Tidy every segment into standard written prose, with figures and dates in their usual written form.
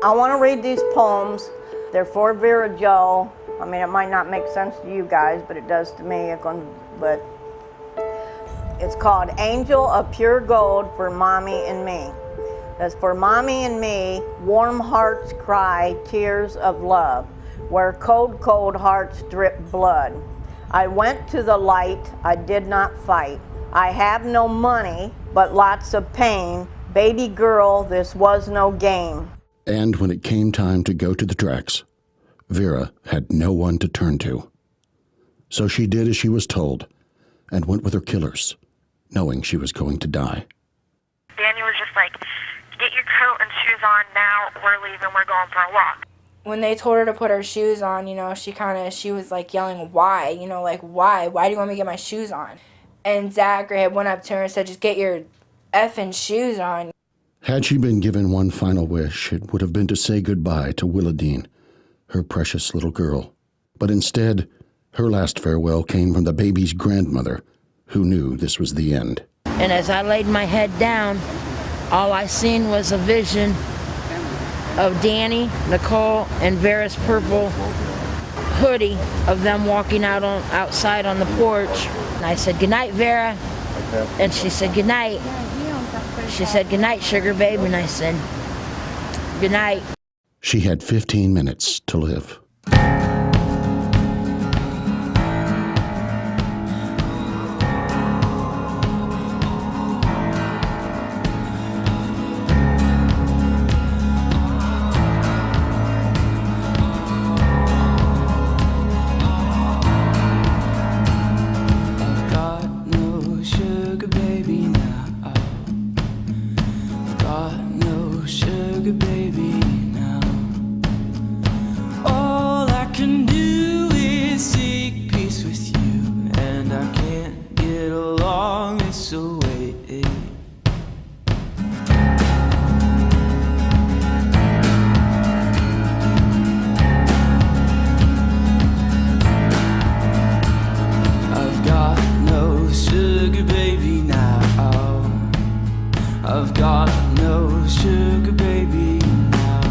I want to read these poems. They're for Vera Jo. I mean, it might not make sense to you guys, but it does to me. But it's called Angel of Pure Gold for Mommy and Me. That's for Mommy and me, warm hearts cry tears of love, where cold, cold hearts drip blood. I went to the light, I did not fight. I have no money, but lots of pain. Baby girl, this was no game. And when it came time to go to the tracks, Vera had no one to turn to. So she did as she was told and went with her killers, knowing she was going to die. Danny was just like, get your coat and shoes on now, we're leaving, we're going for a walk. When they told her to put her shoes on, she was like yelling, why? Like, why? Why do you want me to get my shoes on? And Zachary had went up to her and said, just get your effing shoes on. Had she been given one final wish, it would have been to say goodbye to Willadine, her precious little girl. But instead, her last farewell came from the baby's grandmother, who knew this was the end. And as I laid my head down, all I seen was a vision of Danny, Nicole, and Vera's purple hoodie of them walking outside on the porch. And I said, "Good night, Vera." And she said, "Good night." She said, "Good night, sugar baby." And I said, "Good night." She had 15 minutes to live. I've got no sugar baby now.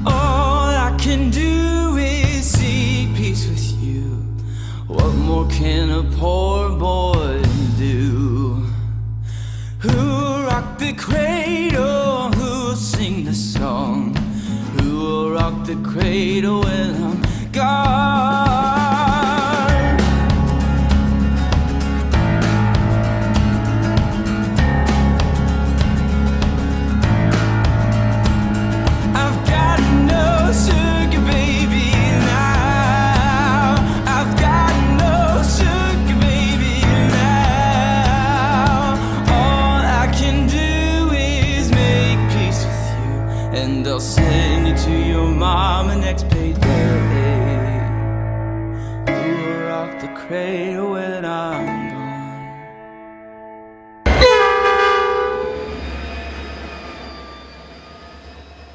All I can do is seek peace with you. What more can a poor boy do? Who'll rock the cradle? Who'll sing the song? Who will rock the cradle when I'm gone? And I'll send you to your mama next payday. Who will rock the cradle when I'm gone?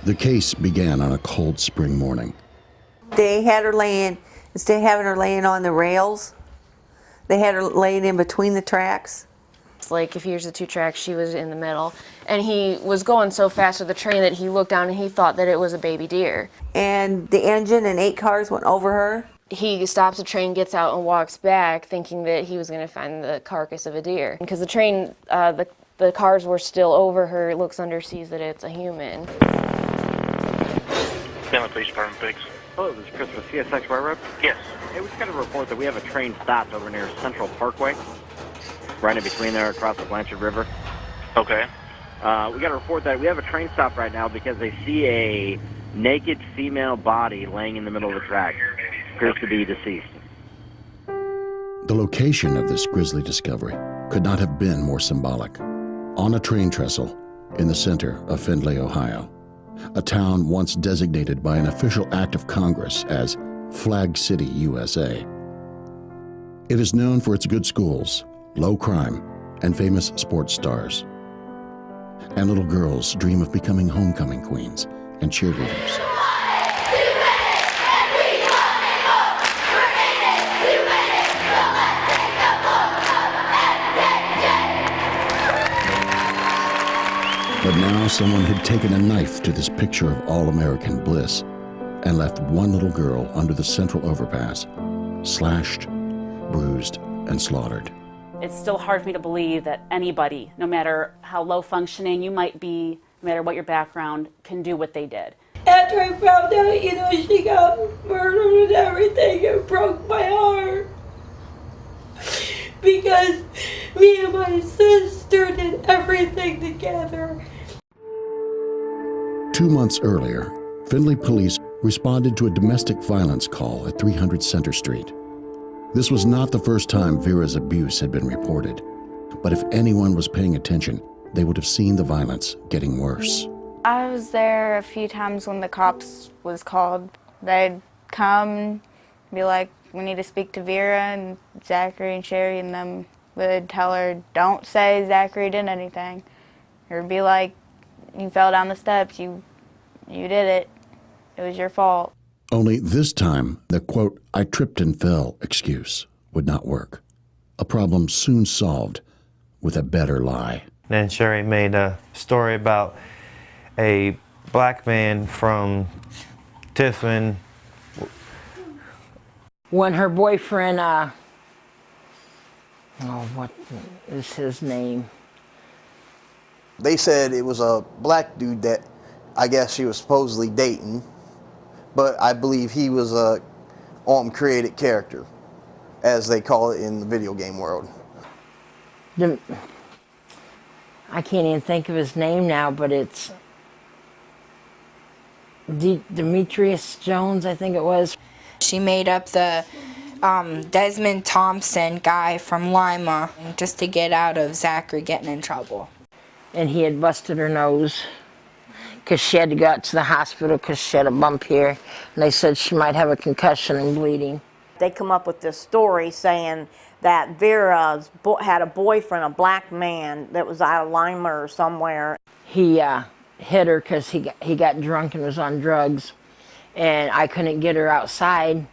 The case began on a cold spring morning. They had her laying, instead of having her laying on the rails, they had her laying in between the tracks. Like, if here's the two tracks, she was in the middle. And he was going so fast with the train that he looked down and he thought that it was a baby deer. And the engine and 8 cars went over her. He stops the train, gets out, and walks back, thinking that he was going to find the carcass of a deer. Because the train, the cars were still over her, looks under, sees that it's a human. Family Police Department, Biggs. Hello, this is Chris with CSX Railroad. Yes. Hey, we just got a report that we have a train stopped over near Central Parkway. Right in between there, across the Blanchard River. Okay. We got to report that we have a train stop right now because they see a naked female body laying in the middle of the track. Appears to be deceased. The location of this grisly discovery could not have been more symbolic. On a train trestle in the center of Findlay, Ohio, a town once designated by an official act of Congress as Flag City, USA. It is known for its good schools, low crime, and famous sports stars. And little girls dream of becoming homecoming queens and cheerleaders. But now someone had taken a knife to this picture of all-American bliss and left one little girl under the central overpass, slashed, bruised, and slaughtered. It's still hard for me to believe that anybody, no matter how low functioning you might be, no matter what your background, can do what they did. After I found out, she got murdered and everything, it broke my heart. Because me and my sister did everything together. 2 months earlier, Findlay police responded to a domestic violence call at 300 Center Street. This was not the first time Vera's abuse had been reported, but if anyone was paying attention, they would have seen the violence getting worse. I was there a few times when the cops was called. They'd come, be like, we need to speak to Vera, and Zachary and Sherry and them would tell her, don't say Zachary did anything. Or be like, you fell down the steps, you did it. It was your fault. Only this time, the quote, "I tripped and fell" excuse would not work. A problem soon solved with a better lie. Then Sherry made a story about a black man from Tiffin. When her boyfriend, what is his name? They said it was a black dude that I guess she was supposedly dating, but I believe he was a created character, as they call it in the video game world. I can't even think of his name now, but it's Demetrius Jones, I think it was. She made up the Desmond Thompson guy from Lima just to get out of Zachary getting in trouble. And he had busted her nose because she had to go out to the hospital because she had a bump here. And they said she might have a concussion and bleeding. They come up with this story saying that Vera had a boyfriend, a black man, that was out of Lima or somewhere. He hit her because he got drunk and was on drugs. And I couldn't get her outside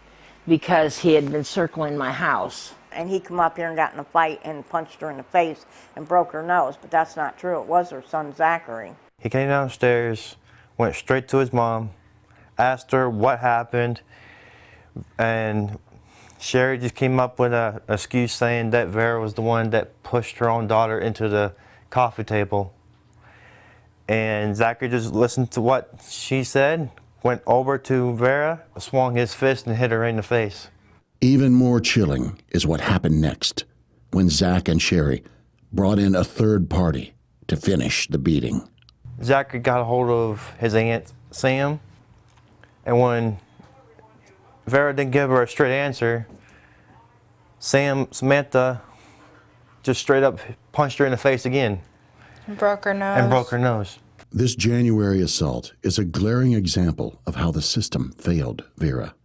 because he had been circling my house. And he come up here and got in a fight and punched her in the face and broke her nose, but that's not true. It was her son, Zachary. He came downstairs, went straight to his mom, asked her what happened, and Sherry just came up with an excuse saying that Vera was the one that pushed her own daughter into the coffee table. And Zachary just listened to what she said, went over to Vera, swung his fist and hit her in the face. Even more chilling is what happened next, when Zach and Sherry brought in a third party to finish the beating. Zachary got a hold of his aunt, Sam, and when Vera didn't give her a straight answer, Samantha just straight up punched her in the face again. Broke her nose. This January assault is a glaring example of how the system failed Vera.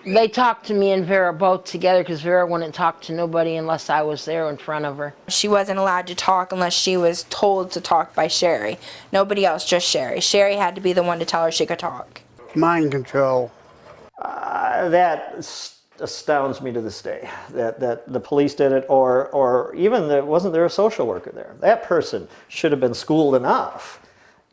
They talked to me and Vera both together because Vera wouldn't talk to nobody unless I was there in front of her. She wasn't allowed to talk unless she was told to talk by Sherry. Nobody else, just Sherry. Sherry had to be the one to tell her she could talk. Mind control. That astounds me to this day, that the police did it, or even wasn't there a social worker there? That person should have been schooled enough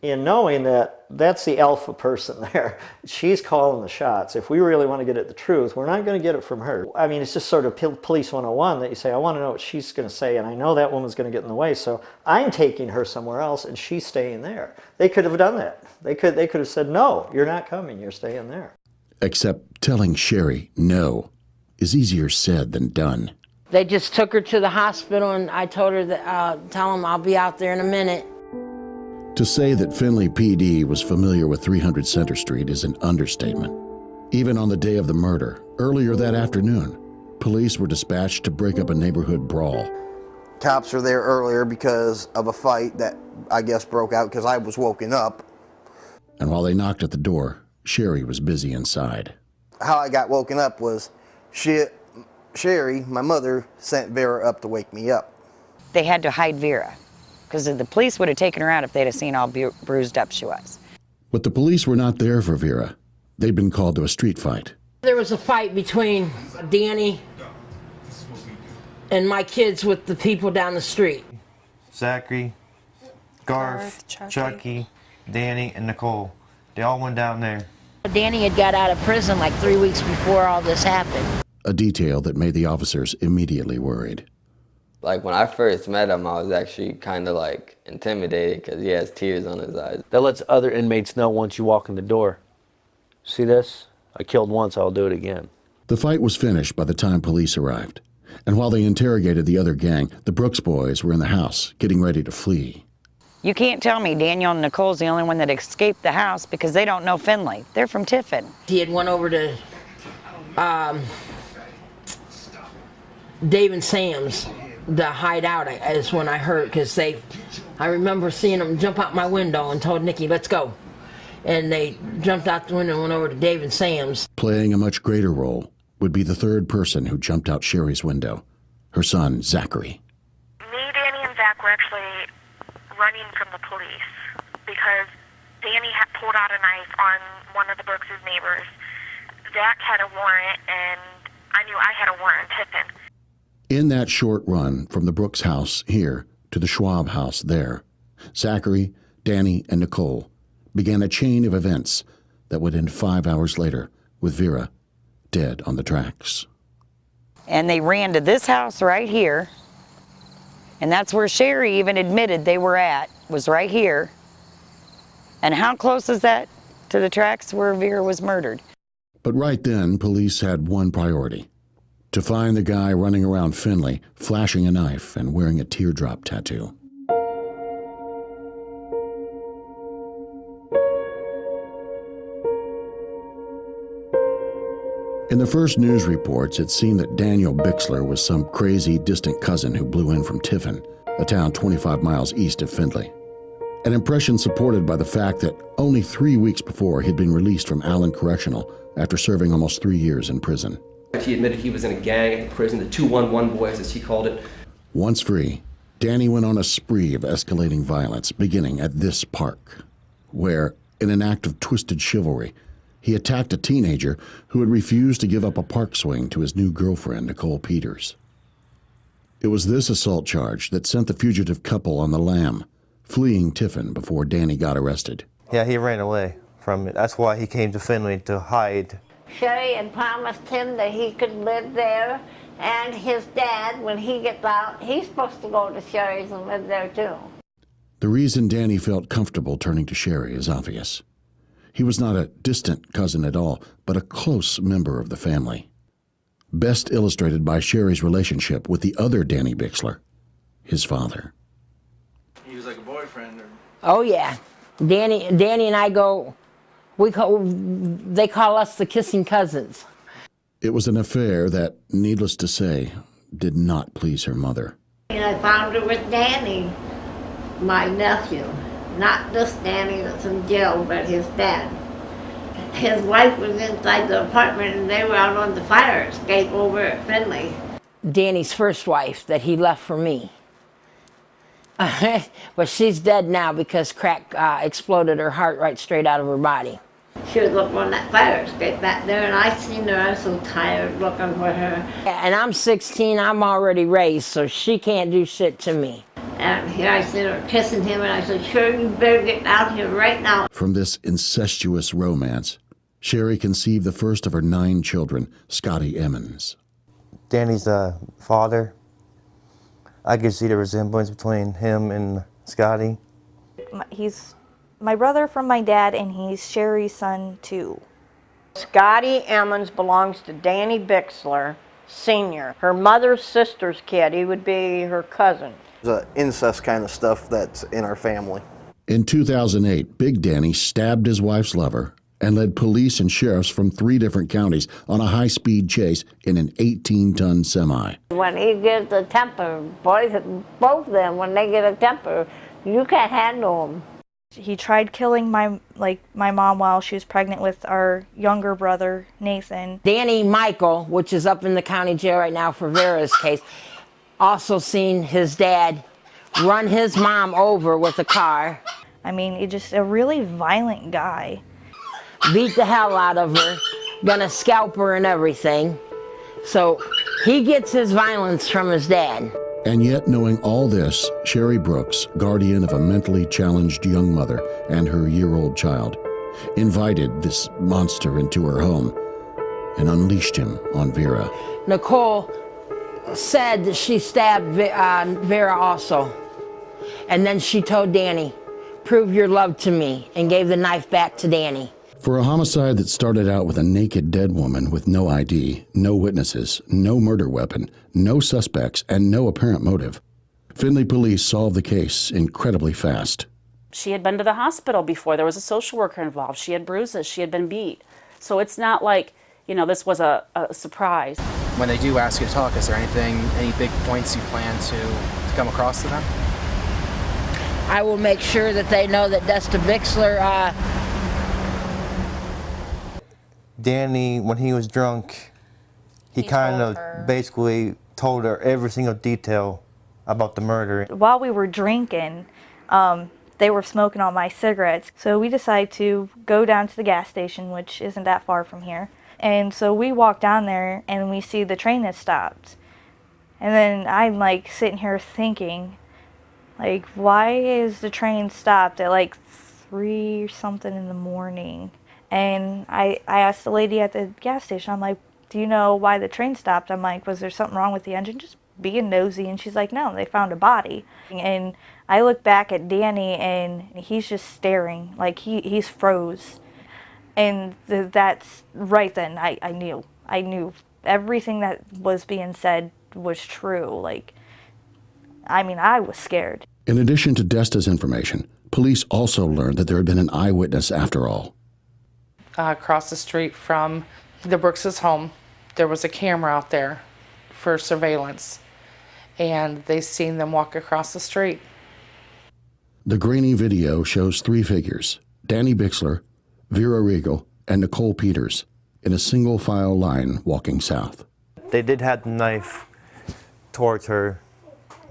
in knowing that that's the alpha person there. She's calling the shots. If we really want to get at the truth, we're not going to get it from her. I mean, it's just sort of police 101 that you say, I want to know what she's going to say, and I know that woman's going to get in the way, so I'm taking her somewhere else, and she's staying there. They could have done that. They could have said, no, you're not coming, you're staying there. Except telling Sherry no is easier said than done. They just took her to the hospital, and I told her that, tell them I'll be out there in a minute. To say that Findlay PD was familiar with 300 Center Street is an understatement. Even on the day of the murder, earlier that afternoon, police were dispatched to break up a neighborhood brawl. Cops were there earlier because of a fight that I guess broke out because I was woken up. And while they knocked at the door, Sherry was busy inside. How I got woken up was Sherry, my mother, sent Vera up to wake me up. They had to hide Vera, because the police would have taken her out if they'd have seen how bruised up she was. But the police were not there for Vera. They'd been called to a street fight. There was a fight between Danny and my kids with the people down the street. Zachary Garth, Chucky, Danny, and Nicole. They all went down there. Danny had got out of prison like 3 weeks before all this happened. A detail that made the officers immediately worried. Like when I first met him, I was actually kind of like intimidated because he has tears on his eyes. That lets other inmates know once you walk in the door. See this? I killed once, I'll do it again. The fight was finished by the time police arrived. And while they interrogated the other gang, the Brooks boys were in the house, getting ready to flee. You can't tell me Daniel and Nicole's the only one that escaped the house because they don't know Findlay. They're from Tiffin. He had went over to Dave and Sam's, the hideout, is when I heard, because I remember seeing them jump out my window and told Nikki, let's go. And they jumped out the window and went over to Dave and Sam's. Playing a much greater role would be the third person who jumped out Sherry's window, her son, Zachary. Me, Danny, and Zach were actually running from the police because Danny had pulled out a knife on one of the Brooks' neighbors. Zach had a warrant, and I knew I had a warrant in Tiffin. In that short run from the Brooks house here to the Schwab house there, Zachary, Danny, and Nicole began a chain of events that would end 5 hours later with Vera dead on the tracks. And they ran to this house right here. And that's where Sherry even admitted they were at, was right here. And how close is that to the tracks where Vera was murdered? But right then, police had one priority: to find the guy running around Findlay, flashing a knife and wearing a teardrop tattoo. In the first news reports, it seemed that Daniel Bixler was some crazy distant cousin who blew in from Tiffin, a town 25 miles east of Findlay. An impression supported by the fact that only 3 weeks before he'd been released from Allen Correctional after serving almost 3 years in prison. He admitted he was in a gang at the prison, the 211 boys as he called it. Once free, Danny went on a spree of escalating violence, beginning at this park, where, in an act of twisted chivalry, he attacked a teenager who had refused to give up a park swing to his new girlfriend, Nicole Peters. It was this assault charge that sent the fugitive couple on the lam, fleeing Tiffin before Danny got arrested. Yeah, he ran away from it. That's why he came to Findlay, to hide. Sherry had promised him that he could live there, and his dad, when he gets out, he's supposed to go to Sherry's and live there too. The reason Danny felt comfortable turning to Sherry is obvious. He was not a distant cousin at all, but a close member of the family. Best illustrated by Sherry's relationship with the other Danny Bixler, his father. He was like a boyfriend? Or... Oh yeah. Danny and I go, they call us the kissing cousins. It was an affair that, needless to say, did not please her mother. And I found her with Danny, my nephew. Not this Danny that's in jail, but his dad. His wife was inside the apartment and they were out on the fire escape over at Findlay. Danny's first wife that he left for me. But she's dead now because crack exploded her heart right straight out of her body. She was up on that fire escape back there and I seen her. I was so tired looking for her. And I'm 16, I'm already raised, so she can't do shit to me. And here I seen her kissing him, and I said, "Sure, you better get out here right now." From this incestuous romance, Sherry conceived the first of her 9 children, Scotty Emmons. Danny's father, I could see the resemblance between him and Scotty. He's my brother from my dad, and he's Sherry's son, too. Scotty Emmons belongs to Danny Bixler, Sr., her mother's sister's kid. He would be her cousin. The incest kind of stuff that's in our family. In 2008, Big Danny stabbed his wife's lover and led police and sheriffs from 3 different counties on a high-speed chase in an 18-ton semi. When he gets a temper, both of them, when they get a temper, you can't handle them. He tried killing my mom while she was pregnant with our younger brother, Nathan. Danny Michael, which is up in the county jail right now for Vera's case, also seen his dad run his mom over with a car. I mean, he's just a really violent guy. Beat the hell out of her, gonna scalp her and everything. So he gets his violence from his dad. And yet, knowing all this, Sherry Brooks, guardian of a mentally challenged young mother and her year-old child, invited this monster into her home and unleashed him on Vera. Nicole said that she stabbed Vera also. And then she told Danny, "Prove your love to me," and gave the knife back to Danny. For a homicide that started out with a naked dead woman with no ID, no witnesses, no murder weapon, no suspects, and no apparent motive, Findlay police solved the case incredibly fast. She had been to the hospital before. There was a social worker involved. She had bruises. She had been beat. So it's not like, you know, this was a surprise. When they do ask you to talk, is there any big points you plan to come across to them? I will make sure that they know that Desta Bixler, Danny, when he was drunk, he kind of basically told her every single detail about the murder. While we were drinking, they were smoking all my cigarettes. So we decided to go down to the gas station, which isn't that far from here. And so we walk down there and we see the train has stopped. And then I'm like sitting here thinking, like, why is the train stopped at like 3 or something in the morning? And I asked the lady at the gas station, I'm like, do you know why the train stopped? I'm like, was there something wrong with the engine? Just being nosy. And she's like, no, they found a body. And I look back at Danny and he's just staring, like he's froze. And that's right then, I knew everything that was being said was true. Like, I mean, I was scared. In addition to Desta's information, police also learned that there had been an eyewitness after all. Across the street from the Brooks' home, there was a camera out there for surveillance, and they seen them walk across the street. The grainy video shows 3 figures, Danny Bixler, Vera Regal, and Nicole Peters, in a single file line walking south. They did have the knife towards her,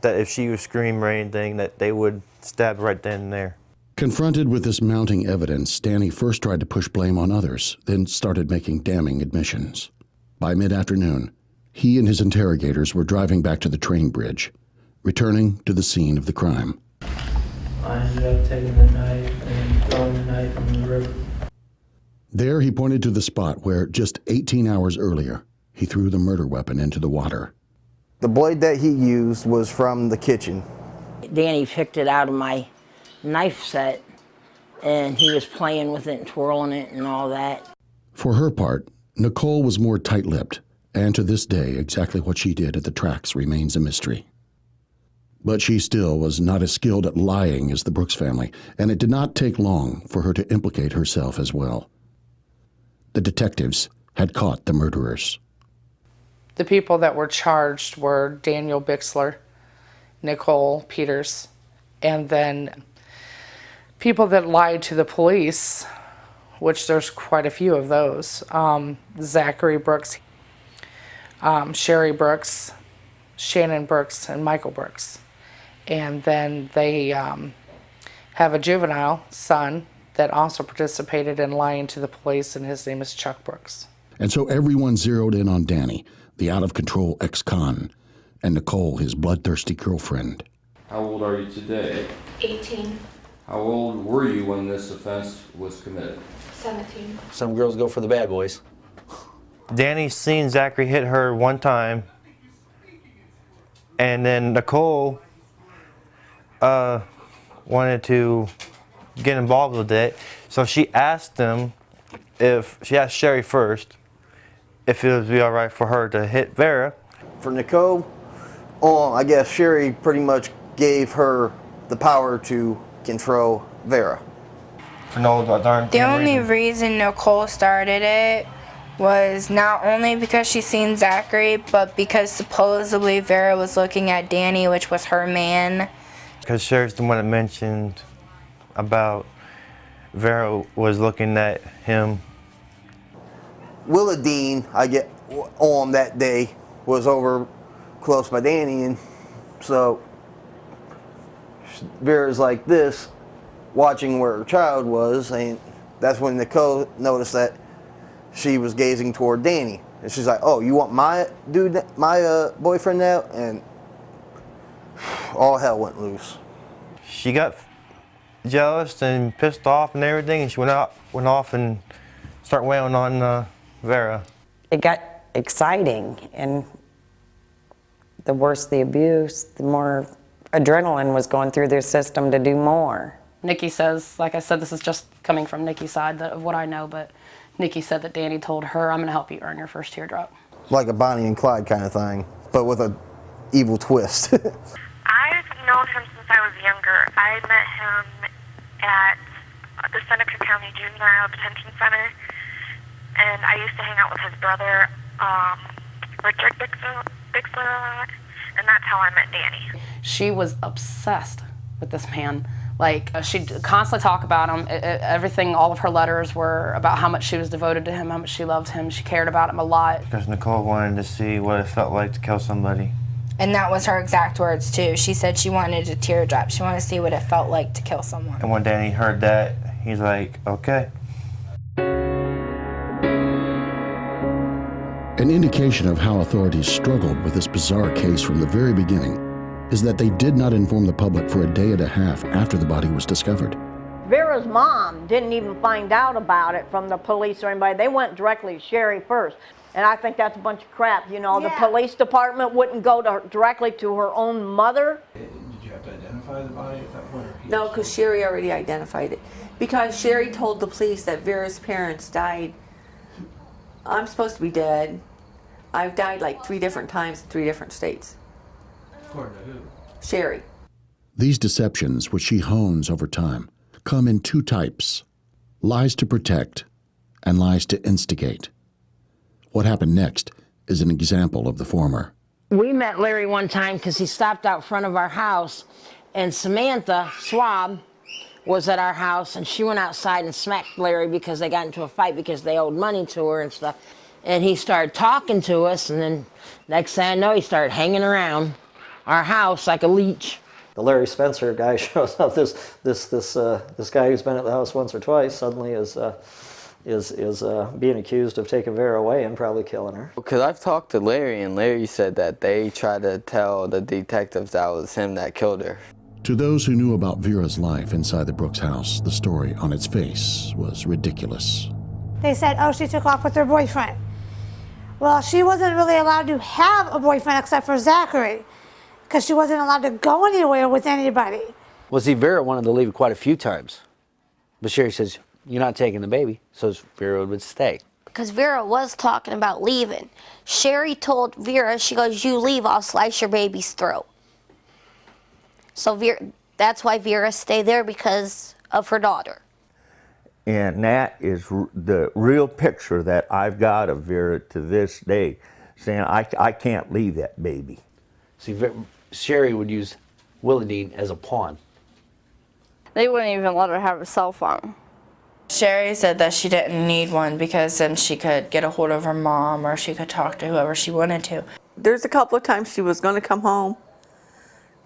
that if she would scream or anything, that they would stab right then and there. Confronted with this mounting evidence, Danny first tried to push blame on others, then started making damning admissions. By mid-afternoon, he and his interrogators were driving back to the train bridge, returning to the scene of the crime. I ended up taking the knife and throwing the knife in the river. There he pointed to the spot where, just 18 hours earlier, he threw the murder weapon into the water. The blade that he used was from the kitchen. Danny picked it out of my knife set, and he was playing with it and twirling it and all that. For her part, Nicole was more tight-lipped, and to this day, exactly what she did at the tracks remains a mystery. But she still was not as skilled at lying as the Brooks family, and it did not take long for her to implicate herself as well. The detectives had caught the murderers. The people that were charged were Daniel Bixler, Nicole Peters, and then people that lied to the police, which there's quite a few of those. Zachary Brooks, Sherry Brooks, Shannon Brooks, and Michael Brooks. And then they have a juvenile son that also participated in lying to the police, and his name is Chuck Brooks. And so everyone zeroed in on Danny, the out-of-control ex-con, and Nicole, his bloodthirsty girlfriend. How old are you today? 18, How old were you when this offense was committed? 17. Some girls go for the bad boys. Danny seen Zachary hit her one time, and then Nicole wanted to get involved with it, so she asked Sherry first if it would be all right for her to hit Vera. For Nicole, I guess Sherry pretty much gave her the power to control Vera. For no darn The only reason Nicole started it was not only because she seen Zachary, but because supposedly Vera was looking at Danny, which was her man. Because Sherry's the one that mentioned about Vera was looking at him. Willa Dean, I get on that day, was over close by Danny, and so Vera's like this, watching where her child was, and that's when Nicole noticed that she was gazing toward Danny, and she's like, "Oh, you want my dude, my boyfriend now?" And all hell went loose. She got jealous and pissed off and everything, and she went off and started wailing on Vera. It got exciting, and the worse the abuse, the more adrenaline was going through their system to do more. Nikki says, like I said, this is just coming from Nikki's side of what I know, but Nikki said that Danny told her, I'm going to help you earn your first teardrop. Like a Bonnie and Clyde kind of thing, but with a evil twist. I've known him since I was younger. I met him at the Seneca County Juvenile Detention Center, and I used to hang out with his brother, Richard Bixler a lot, and that's how I met Danny. She was obsessed with this man. Like, she'd constantly talk about him. Everything, all of her letters were about how much she was devoted to him, how much she loved him. She cared about him a lot. Because Nicole wanted to see what it felt like to kill somebody. And that was her exact words, too. She said she wanted a teardrop. She wanted to see what it felt like to kill someone. And when Danny heard that, he's like, okay. An indication of how authorities struggled with this bizarre case from the very beginning is that they did not inform the public for a day and a half after the body was discovered. Vera's mom didn't even find out about it from the police or anybody. They went directly to Sherry first. And I think that's a bunch of crap. You know, the police department wouldn't go to directly to her own mother. Did you have to identify the body at that point? No, because Sherry already identified it. Because Sherry told the police that Vera's parents died. I'm supposed to be dead. I've died like 3 different times in 3 different states. According to who? Sherry. These deceptions, which she hones over time, come in 2 types: lies to protect and lies to instigate. What happened next is an example of the former. We met Larry one time because he stopped out front of our house, and Samantha Schwab was at our house, and she went outside and smacked Larry because they got into a fight because they owed money to her and stuff. And he started talking to us, and then next thing I know, he started hanging around our house like a leech. The Larry Spencer guy shows up. This guy who's been at the house once or twice suddenly is being accused of taking Vera away and probably killing her. Because I've talked to Larry, and Larry said that they tried to tell the detectives that it was him that killed her. To those who knew about Vera's life inside the Brooks house, the story on its face was ridiculous. They said, oh, she took off with her boyfriend. Well, she wasn't really allowed to have a boyfriend except for Zachary, because she wasn't allowed to go anywhere with anybody. Well, see, Vera wanted to leave quite a few times. But Sherry says, you're not taking the baby, so Vera would stay. Because Vera was talking about leaving. Sherry told Vera, she goes, you leave, I'll slice your baby's throat. So that's why Vera stayed there, because of her daughter. And that is the real picture that I've got of Vera to this day, saying, I can't leave that baby. See, Sherry would use Willadine as a pawn. They wouldn't even let her have a cell phone. Sherry said that she didn't need one because then she could get a hold of her mom or she could talk to whoever she wanted to. There's a couple of times she was going to come home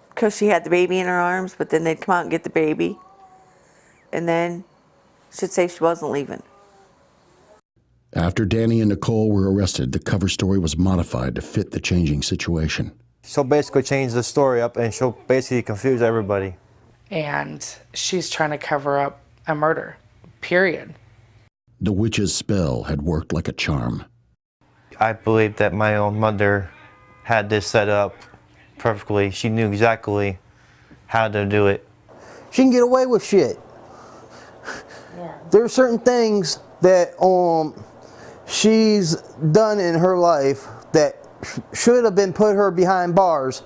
because she had the baby in her arms, but then they'd come out and get the baby. And then she'd say she wasn't leaving. After Danny and Nicole were arrested, the cover story was modified to fit the changing situation. She'll basically change the story up, and she'll basically confuse everybody. And she's trying to cover up a murder, period. The witch's spell had worked like a charm. I believe that my own mother had this set up perfectly. She knew exactly how to do it. She can get away with shit. Yeah. There are certain things that she's done in her life that should have been put her behind bars,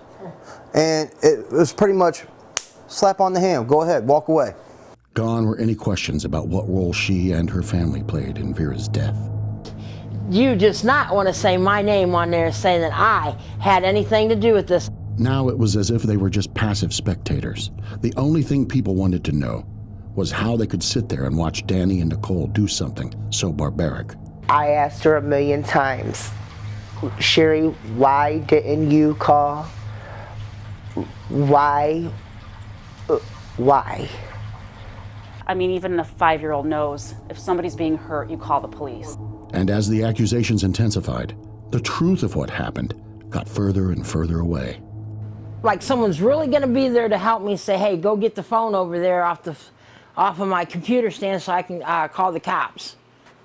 and it was pretty much slap on the hand, go ahead, walk away. Gone were any questions about what role she and her family played in Vera's death. You just not want to say my name on there saying that I had anything to do with this. Now it was as if they were just passive spectators. The only thing people wanted to know was how they could sit there and watch Danny and Nicole do something so barbaric. I asked her 1,000,000 times, Sherry, why didn't you call? Why? I mean, even a 5-year-old knows if somebody's being hurt, you call the police. And as the accusations intensified, the truth of what happened got further and further away. like someone's really going to be there to help me, say, hey, go get the phone over there off of my computer stand so I can call the cops.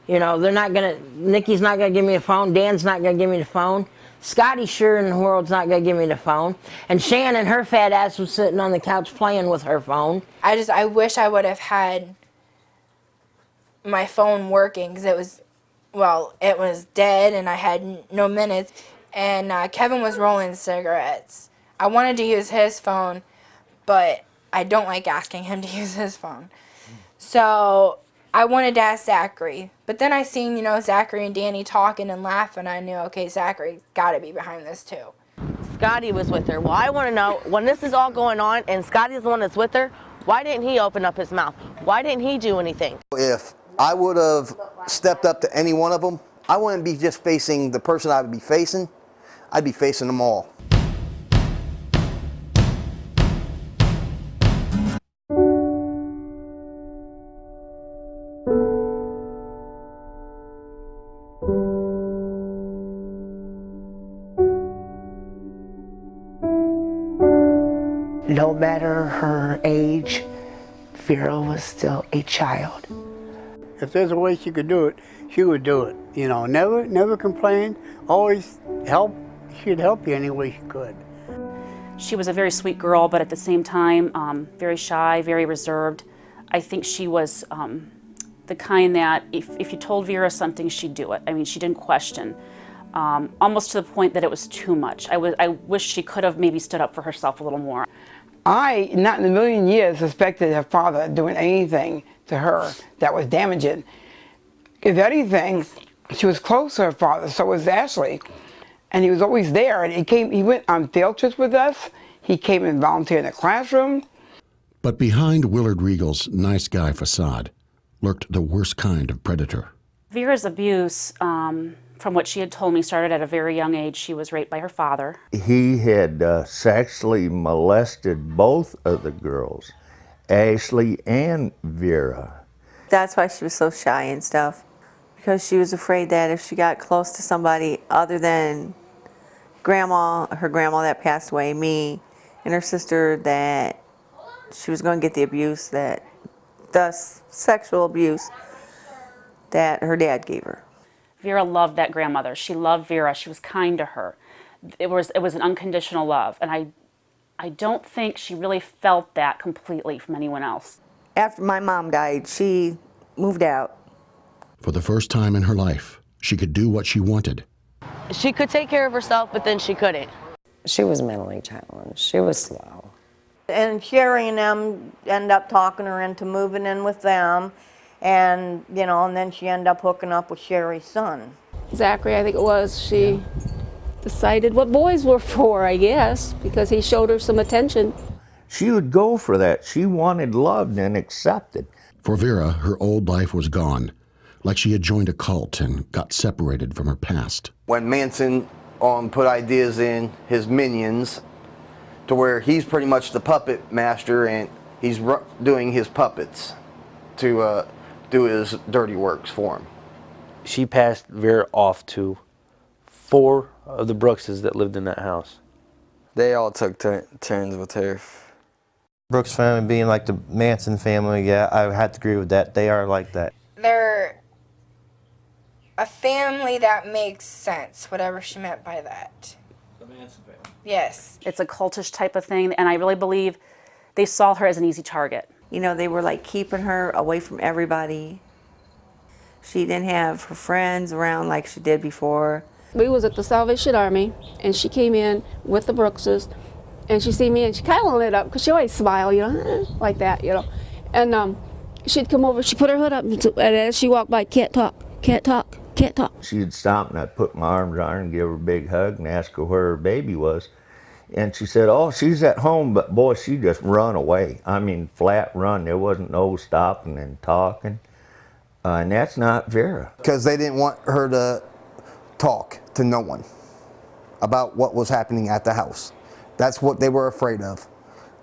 You know, they're not going to, Nikki's not going to give me a phone, Dan's not going to give me the phone, Scotty sure in the world's not going to give me the phone, and Shannon, her fat ass, was sitting on the couch playing with her phone. I wish I would have had my phone working, because it was dead and I had no minutes, and Kevin was rolling cigarettes. I wanted to use his phone, but I don't like asking him to use his phone. So I wanted to ask Zachary, but then I seen, Zachary and Danny talking and laughing. I knew, okay, Zachary got to be behind this too. Scotty was with her. Well, I want to know, when this is all going on and Scotty's the one that's with her, why didn't he open up his mouth? Why didn't he do anything? If I would have stepped up to any one of them, I wouldn't be just facing the person I would be facing. I'd be facing them all. No matter her age, Vera was still a child. If there's a way she could do it, she would do it. You know, never complain, always help. She'd help you any way she could. She was a very sweet girl, but at the same time, very shy, very reserved. I think she was the kind that if you told Vera something, she'd do it. I mean, she didn't question. Almost to the point that it was too much. I wish she could have maybe stood up for herself a little more. I, not in a million years, suspected her father doing anything to her that was damaging. If anything, she was close to her father, so was Ashley. And he was always there. And he went on field trips with us. He came and volunteered in the classroom. But behind Willard Regal's nice guy facade lurked the worst kind of predator. Vera's abuse, from what she had told me, started at a very young age. She was raped by her father. He had sexually molested both of the girls, Ashley and Vera. That's why she was so shy and stuff, because she was afraid that if she got close to somebody other than her grandma that passed away, me, and her sister, that she was going to get the sexual abuse that her dad gave her. Vera loved that grandmother. She loved Vera. She was kind to her. It was an unconditional love, and I don't think she really felt that completely from anyone else. After my mom died, she moved out. For the first time in her life, she could do what she wanted. She could take care of herself, but then she couldn't. She was mentally challenged. She was slow. And Sherry and them end up talking her into moving in with them. And, and then she ended up hooking up with Sherry's son. Zachary, I think it was, she decided what boys were for, I guess, because he showed her some attention. She would go for that. She wanted loved and accepted. For Vera, her old life was gone, like she had joined a cult and got separated from her past. When Manson put ideas in his minions to where he's pretty much the puppet master and he's doing his puppets to do his dirty works for him. She passed Vera off to 4 of the Brookses that lived in that house. They all took turns with her. Brooks family being like the Manson family, yeah, I have to agree with that. They are like that. They're a family that makes sense, whatever she meant by that. The Manson family. Yes. It's a cultish type of thing, and I really believe they saw her as an easy target. They were like keeping her away from everybody. She didn't have her friends around like she did before. We was at the Salvation Army, and she came in with the Brookses, and she see me, and she kind of lit up, because she always smile, like that, And she'd come over, she'd put her hood up, and as she walked by, can't talk, can't talk, can't talk. She'd stop and I'd put my arms on her and give her a big hug and ask her where her baby was. And she said, oh, she's at home, but boy, she just run away. I mean, flat run. There wasn't no stopping and talking. And that's not Vera. Because they didn't want her to talk to no one about what was happening at the house. That's what they were afraid of.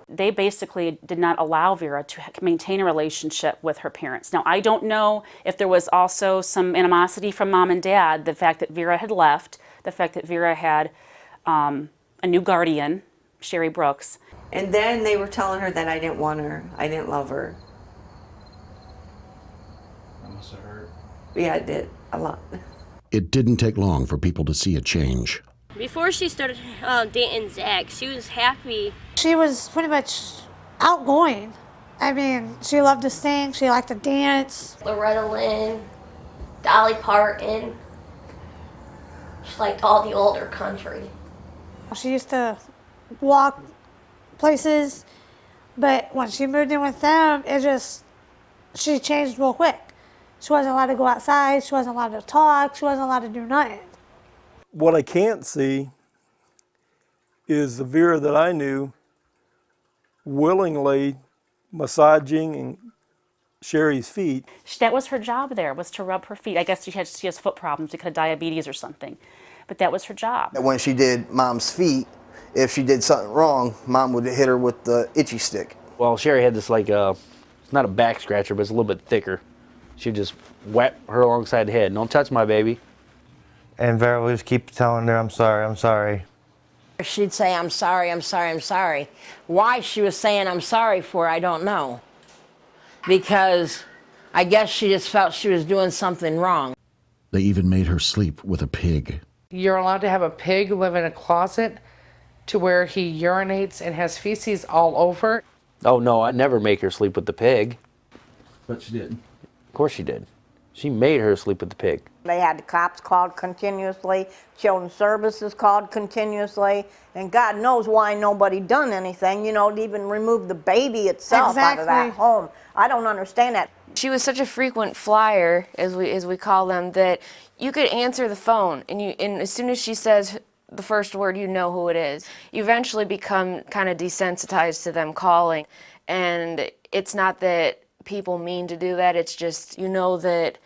They basically did not allow Vera to maintain a relationship with her parents. Now, I don't know if there was also some animosity from mom and dad, the fact that Vera had left, the fact that Vera had a new guardian Sherry Brooks. And then they were telling her that I didn't want her, I didn't love her. That must have hurt. Yeah, it did, a lot. It didn't take long for people to see a change. Before she started dating Zach, she was happy. She was pretty much outgoing. I mean, she loved to sing, she liked to dance. Loretta Lynn, Dolly Parton. She liked all the older country. She used to walk places, but when she moved in with them, she changed real quick. She wasn't allowed to go outside, she wasn't allowed to talk, she wasn't allowed to do nothing. What I can't see is the Vera that I knew willingly massaging and Sherry's feet. That was her job there, was to rub her feet. I guess she has foot problems because of diabetes or something, but that was her job. When she did Mom's feet, if she did something wrong, Mom would hit her with the itchy stick. Well, Sherry had this like, it's not a back scratcher, but it's a little bit thicker. She'd just whap her alongside the head. Don't touch my baby. And Vera would just keep telling her, I'm sorry, I'm sorry. She'd say, I'm sorry, I'm sorry, I'm sorry. Why she was saying I'm sorry for, I don't know. Because I guess she just felt she was doing something wrong. They even made her sleep with a pig. You're allowed to have a pig live in a closet to where he urinates and has feces all over. Oh no, I'd never make her sleep with the pig. But she didn't. Of course she did. She made her sleep with the pig. They had the cops called continuously, children's services called continuously, and God knows why nobody done anything, you know, to even remove the baby itself out of that home. I don't understand that. She was such a frequent flyer, as we call them, that you could answer the phone, and as soon as she says the first word, you know who it is. You eventually become kind of desensitized to them calling, and it's not that people mean to do that, it's just you know that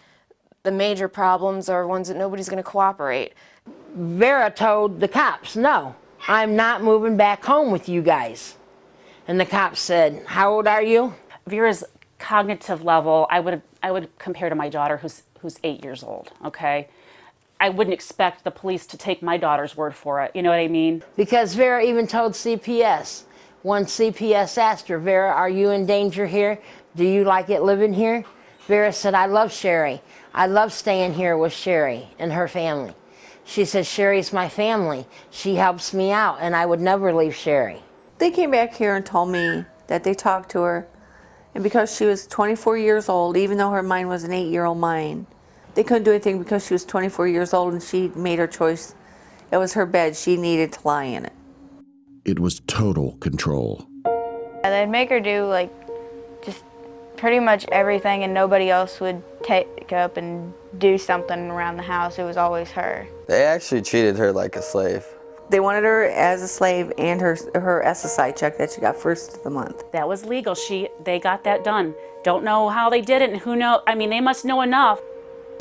the major problems are ones that nobody's going to cooperate. Vera told the cops, no, I'm not moving back home with you guys. And the cops said, how old are you? Vera's cognitive level, I would compare to my daughter who's 8 years old, okay? I wouldn't expect the police to take my daughter's word for it, you know what I mean? Because Vera even told CPS. When CPS asked her, Vera, are you in danger here? Do you like it living here? Vera said, I love Sherry. I love staying here with Sherry and her family. She said, Sherry's my family. She helps me out, and I would never leave Sherry. They came back here and told me that they talked to her, and because she was 24 years old, even though her mind was an 8-year-old mind, they couldn't do anything because she was 24 years old and she made her choice. It was her bed. She needed to lie in it. It was total control. They'd make her do like just pretty much everything, and nobody else would take up and do something around the house. It was always her. They actually treated her like a slave. They wanted her as a slave and her SSI check that she got first of the month. That was legal. They got that done. Don't know how they did it, and who knows. I mean, they must know enough.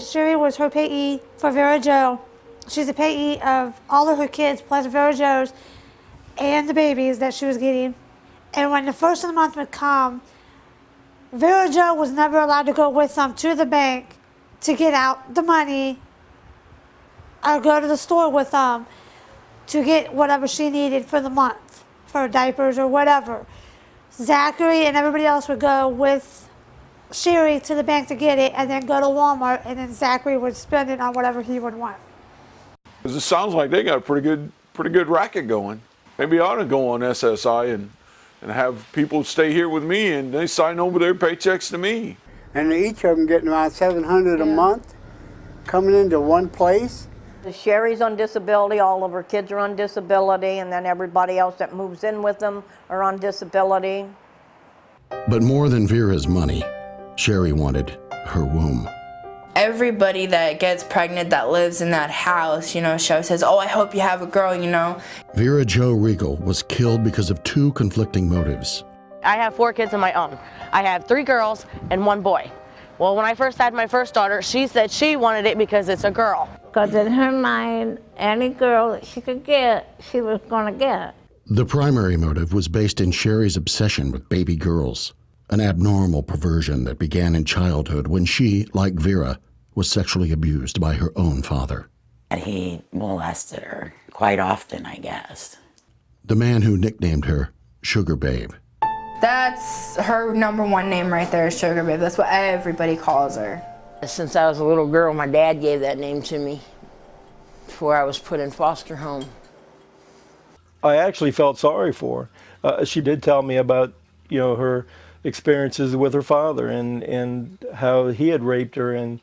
Sherry was her payee for Vera Jo. She's a payee of all of her kids, plus Vera Jo's and the babies that she was getting. And when the first of the month would come, Vera Jo was never allowed to go with them to the bank to get out the money or go to the store with them to get whatever she needed for the month, for diapers or whatever. Zachary and everybody else would go with Sherry to the bank to get it and then go to Walmart, and then Zachary would spend it on whatever he would want. It sounds like they got a pretty good racket going. Maybe I ought to go on SSI and have people stay here with me, and they sign over their paychecks to me. And each of them getting around $700 a month, coming into one place. Sherry's on disability, all of her kids are on disability, and then everybody else that moves in with them are on disability. But more than Vera's money, Sherry wanted her womb. Everybody that gets pregnant that lives in that house, you know, she says, oh, I hope you have a girl, you know. Vera Jo Regal was killed because of two conflicting motives. I have 4 kids of my own. I have 3 girls and 1 boy. Well, when I first had my first daughter, she said she wanted it because it's a girl. Because in her mind, any girl that she could get, she was going to get. The primary motive was based in Sherry's obsession with baby girls, an abnormal perversion that began in childhood when she, like Vera, was sexually abused by her own father. He molested her quite often, I guess. the man who nicknamed her Sugar Babe. That's her #1 name right there, Sugar Babe. That's what everybody calls her. Since I was a little girl, my dad gave that name to me before I was put in foster home. I actually felt sorry for her. She did tell me about, her experiences with her father and how he had raped her, and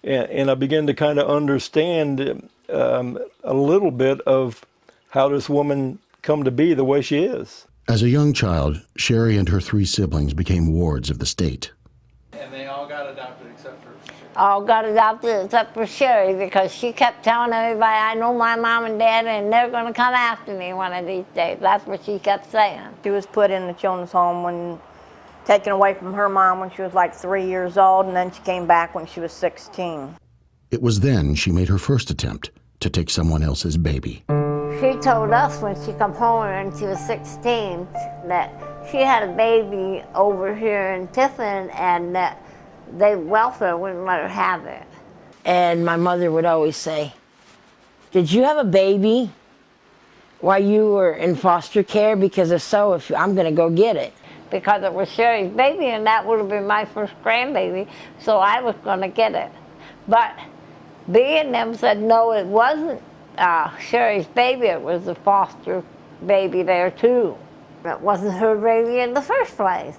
I began to kind of understand a little bit of how this woman come to be the way she is. As a young child, Sherry and her 3 siblings became wards of the state. And they all got adopted except for All got adopted except for Sherry because she kept telling everybody, I know my mom and dad and they're going to come after me one of these days. That's what she kept saying. She was put in the children's home when taken away from her mom when she was like 3 years old, and then she came back when she was 16. It was then she made her first attempt to take someone else's baby. She told us when she come home and she was 16 that she had a baby over here in Tiffin and that they welfare wouldn't let her have it. And my mother would always say, did you have a baby while you were in foster care? Because if so, I'm going to go get it. Because it was Sherry's baby and that would have been my first grandbaby, so I was going to get it. But B and them said, no, it wasn't Sherry's baby, it was a foster baby there too. It wasn't her baby in the first place.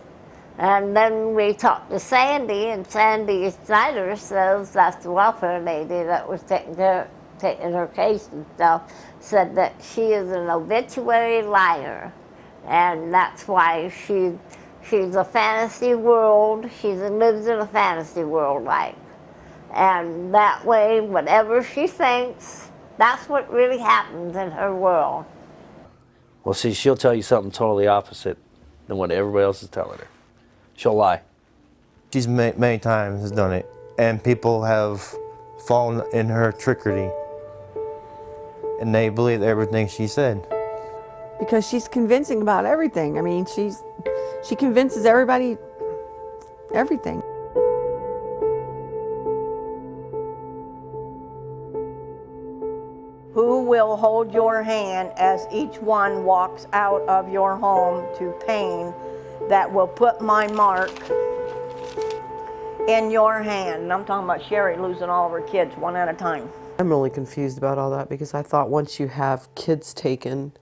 And then we talked to Sandy, and Sandy Snyder says that's the welfare lady that was taking her case and stuff, said that she is an obituary liar. And that's why she's a fantasy world. She lives in a fantasy world, like. And that way, whatever she thinks, that's what really happens in her world. Well, see, she'll tell you something totally opposite than what everybody else is telling her. She'll lie. She's many times done it, and people have fallen in her trickery, and they believe everything she said. Because she's convincing about everything. I mean, she convinces everybody everything. Who will hold your hand as each one walks out of your home to pain that will put my mark in your hand? And I'm talking about Sherry losing all of her kids one at a time. I'm really confused about all that because I thought once you have kids taken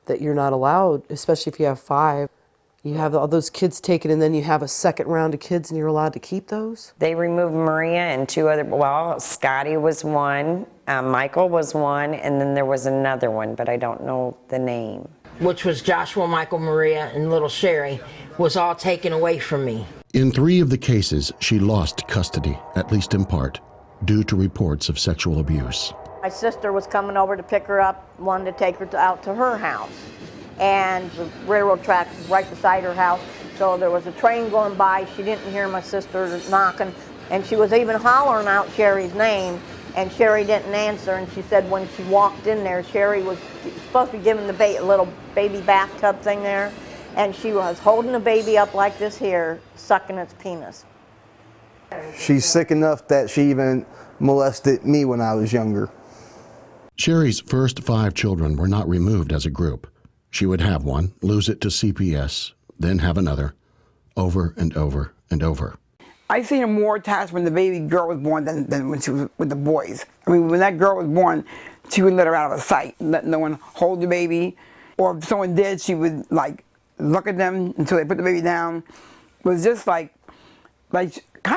that you're not allowed, especially if you have 5. You have all those kids taken and then you have a second round of kids and you're allowed to keep those? They removed Maria and 2 other, well, Scotty was one, Michael was one, and then there was another one, but I don't know the name. Which was Joshua, Michael, Maria, and little Sherry, was all taken away from me. In 3 of the cases, she lost custody, at least in part, due to reports of sexual abuse. My sister was coming over to pick her up, wanted to take her out to her house. And the railroad tracks was right beside her house. So there was a train going by. She didn't hear my sister knocking. And she was even hollering out Sherry's name. And Sherry didn't answer. And she said when she walked in there, Sherry was supposed to be giving the a little baby bathtub thing there. And she was holding the baby up like this here, sucking its penis. She's sick enough that she even molested me when I was younger. Sherry's first 5 children were not removed as a group. She would have one, lose it to CPS, then have another, over and over and over. I seen her more attached when the baby girl was born than when she was with the boys. I mean, when that girl was born, she would let her out of sight, let no one hold the baby. Or if someone did, she would like look at them until they put the baby down. It was just like kind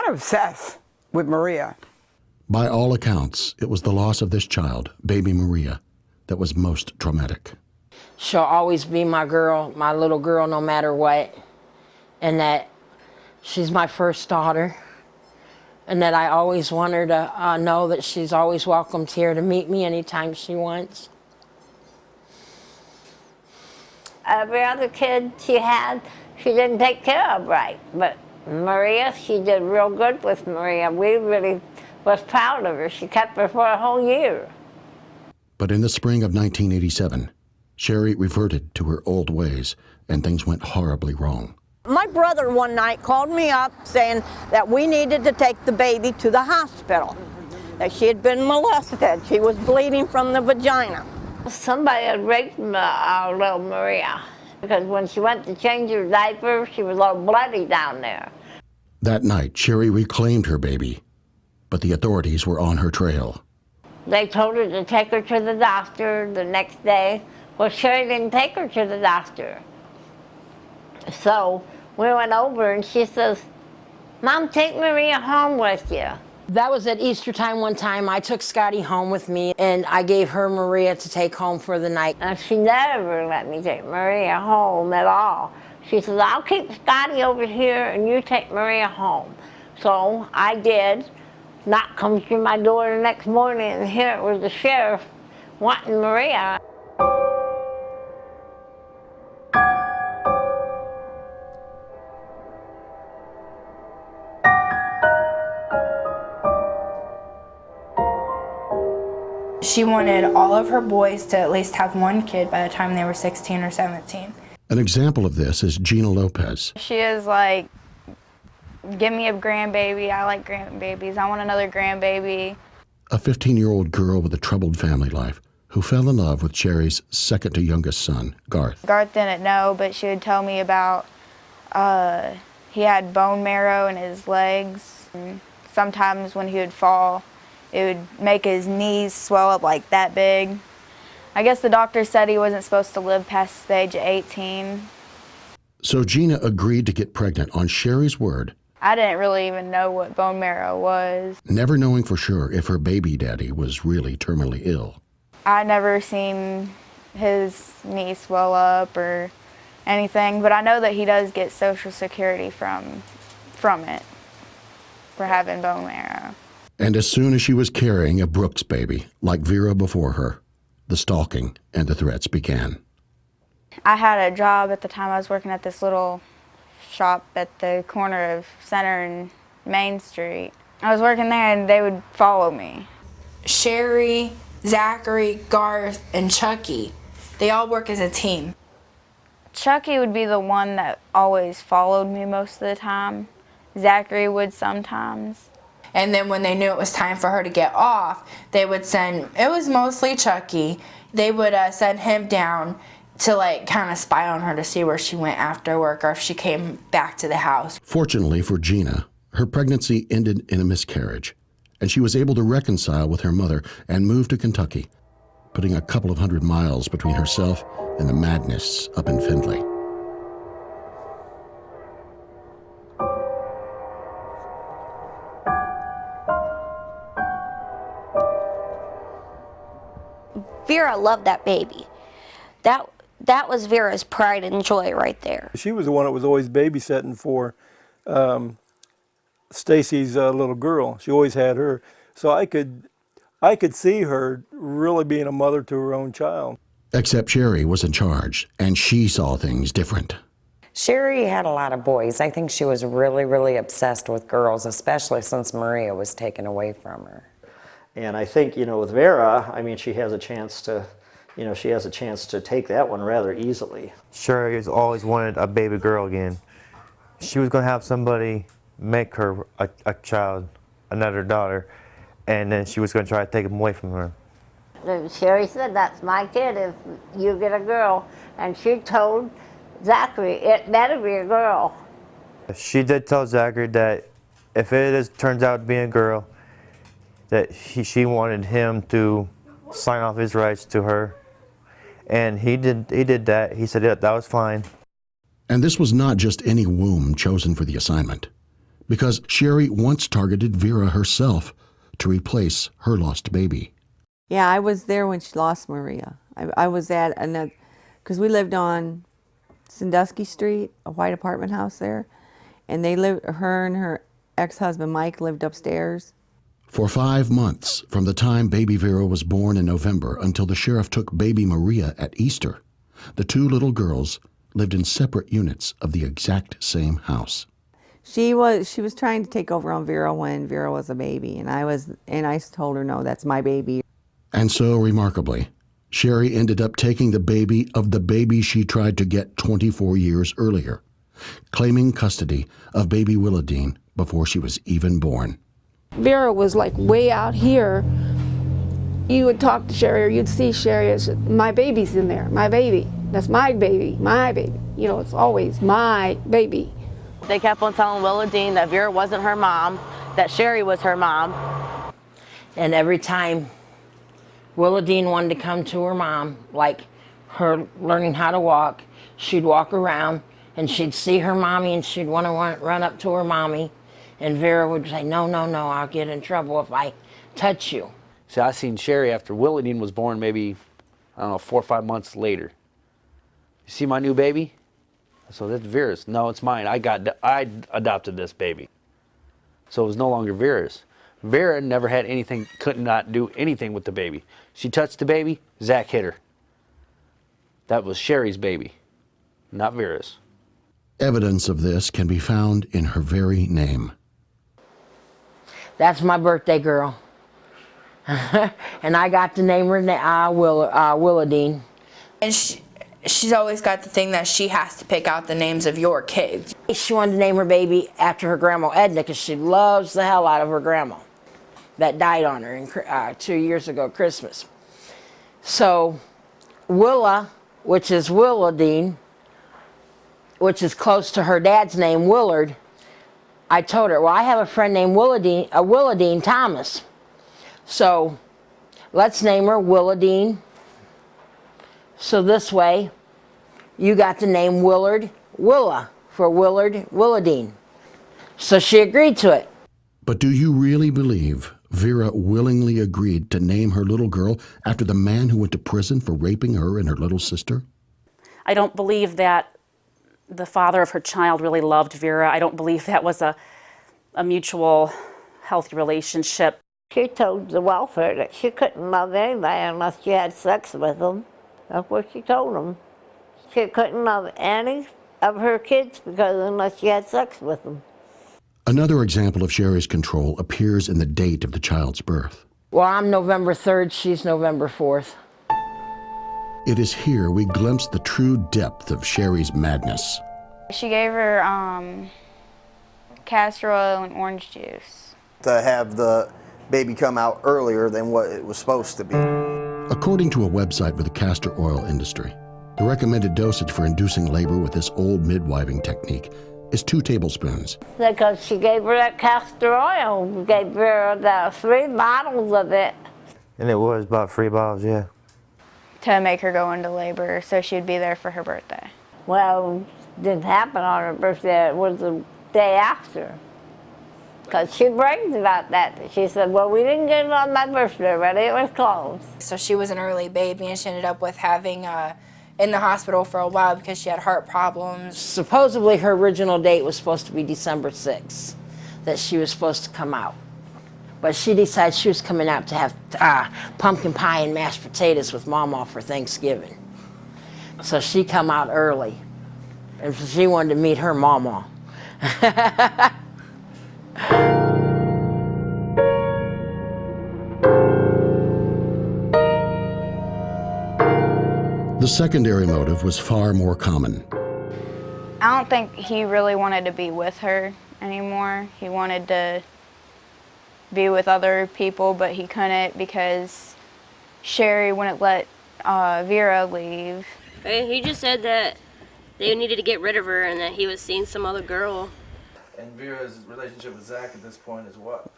of obsessed with Maria. By all accounts, it was the loss of this child, baby Maria, that was most traumatic. She'll always be my girl, my little girl, no matter what. And that she's my first daughter. And that I always want her to know that she's always welcomed here to meet me anytime she wants. Every other kid she had, she didn't take care of right. But Maria, she did real good with Maria. We really was proud of her. She kept her for a whole year. But in the spring of 1987, Sherry reverted to her old ways, and things went horribly wrong. My brother one night called me up saying that we needed to take the baby to the hospital, that she had been molested. She was bleeding from the vagina. Somebody had raped our little Maria because when she went to change her diaper, she was all bloody down there. That night, Sherry reclaimed her baby, but the authorities were on her trail. They told her to take her to the doctor the next day. Well, Sherry didn't take her to the doctor. So we went over and she says, "Mom, take Maria home with you." That was at Easter time one time. I took Scotty home with me and I gave her Maria to take home for the night. And she never let me take Maria home at all. She says, "I'll keep Scotty over here and you take Maria home." So I did. Knock comes through my door the next morning and here it was the sheriff wanting Maria. She wanted all of her boys to at least have one kid by the time they were 16 or 17. An example of this is Gina Lopez. She is like, "Give me a grandbaby. I like grandbabies. I want another grandbaby." A 15-year-old girl with a troubled family life who fell in love with Sherry's second to youngest son, Garth. Garth didn't know, but she would tell me about he had bone marrow in his legs. And sometimes when he would fall, it would make his knees swell up like that big. I guess the doctor said he wasn't supposed to live past the age of 18. So Gina agreed to get pregnant on Sherry's word, I didn't really even know what bone marrow was. never knowing for sure if her baby daddy was really terminally ill. I never seen his knee swell up or anything, but I know that he does get Social Security from it for having bone marrow. And as soon as she was carrying a Brooks baby, like Vera before her, the stalking and the threats began. I had a job at the time. I was working at this little shop at the corner of Center and Main Street. I was working there and they would follow me. Sherry, Zachary, Garth, and Chucky, they all work as a team. Chucky would be the one that always followed me most of the time. Zachary would sometimes. And then when they knew it was time for her to get off, they would send, it was mostly Chucky, they would send him down to like kind of spy on her to see where she went after work or if she came back to the house. Fortunately for Gina, her pregnancy ended in a miscarriage, and she was able to reconcile with her mother and move to Kentucky, putting a couple of 100 miles between herself and the madness up in Findlay. Vera loved that baby. That was Vera's pride and joy right there. She was the one that was always babysitting for Stacy's little girl. She always had her. So I could see her really being a mother to her own child. Except Sherry was in charge, and she saw things different. Sherry had a lot of boys. I think she was really, really obsessed with girls, especially since Maria was taken away from her. And I think, you know, with Vera, I mean, she has a chance to, you know, she has a chance to take that one rather easily. Sherry has always wanted a baby girl again. She was going to have somebody make her a child, another daughter, and then she was going to try to take him away from her. Sherry said, "That's my kid if you get a girl." And she told Zachary, "It better be a girl." She did tell Zachary that if it turns out to be a girl, that she wanted him to sign off his rights to her. And he did that. He said that was fine. And this was not just any womb chosen for the assignment, because Sherry once targeted Vera herself to replace her lost baby. Yeah, I was there when she lost Maria. I was at another, because we lived on Sandusky Street, a white apartment house there, and they lived, her and her ex-husband Mike lived upstairs. For 5 months, from the time baby Vera was born in November until the sheriff took baby Maria at Easter, the two little girls lived in separate units of the exact same house. She was trying to take over on Vera when Vera was a baby, and I told her, no, that's my baby. And so, remarkably, Sherry ended up taking the baby of the baby she tried to get 24 years earlier, claiming custody of baby Willadine before she was even born. Vera was like way out here, you would talk to Sherry or you'd see Sherry as, my baby's in there, my baby. That's my baby, my baby. You know, it's always my baby. They kept on telling Willa Dean that Vera wasn't her mom, that Sherry was her mom. And every time Willa Dean wanted to come to her mom, like her learning how to walk, she'd walk around and she'd see her mommy and she'd want to run up to her mommy. And Vera would say, no, no, no, I'll get in trouble if I touch you. See, I seen Sherry after Willa Dean was born maybe, I don't know, 4 or 5 months later. You see my new baby? So that's Vera's. No, it's mine. I adopted this baby. So it was no longer Vera's. Vera never had anything, could not do anything with the baby. She touched the baby, Zach hit her. That was Sherry's baby, not Vera's. Evidence of this can be found in her very name. That's my birthday girl. And I got to name her Willa Dean. And she's always got the thing that she has to pick out the names of your kids. She wanted to name her baby after her grandma Edna because she loves the hell out of her grandma that died on her 2 years ago, Christmas. So Willa, which is Willa Dean, which is close to her dad's name, Willard, I told her, well, I have a friend named Willa Dean Thomas. So let's name her Willa Dean. So this way, you got the name Willard Willa for Willard Willa Dean. So she agreed to it. But do you really believe Vera willingly agreed to name her little girl after the man who went to prison for raping her and her little sister? I don't believe that the father of her child really loved Vera. I don't believe that was a mutual, healthy relationship. She told the welfare that she couldn't love anybody unless she had sex with them. That's what she told them. She couldn't love any of her kids because unless she had sex with them. Another example of Sherry's control appears in the date of the child's birth. Well, I'm November 3rd, she's November 4th. It is here we glimpse the true depth of Sherry's madness. She gave her castor oil and orange juice. To have the baby come out earlier than what it was supposed to be. According to a website for the castor oil industry, the recommended dosage for inducing labor with this old midwiving technique is 2 tablespoons. Because she gave her that castor oil. We gave her the 3 bottles of it. And it was about 3 bottles, yeah. To make her go into labor so she'd be there for her birthday. Well, it didn't happen on her birthday. It was the day after. Because she bragged about that. She said, well, we didn't get it on my birthday, but it was close. So she was an early baby and she ended up with having in the hospital for a while because she had heart problems. Supposedly her original date was supposed to be December 6th, that she was supposed to come out. But she decided she was coming out to have pumpkin pie and mashed potatoes with Mama for Thanksgiving. So she come out early, and she wanted to meet her Mama. The secondary motive was far more common. I don't think he really wanted to be with her anymore. He wanted to be with other people, but he couldn't because Sherry wouldn't let Vera leave. He just said that they needed to get rid of her and that he was seeing some other girl. And Vera's relationship with Zach at this point is what?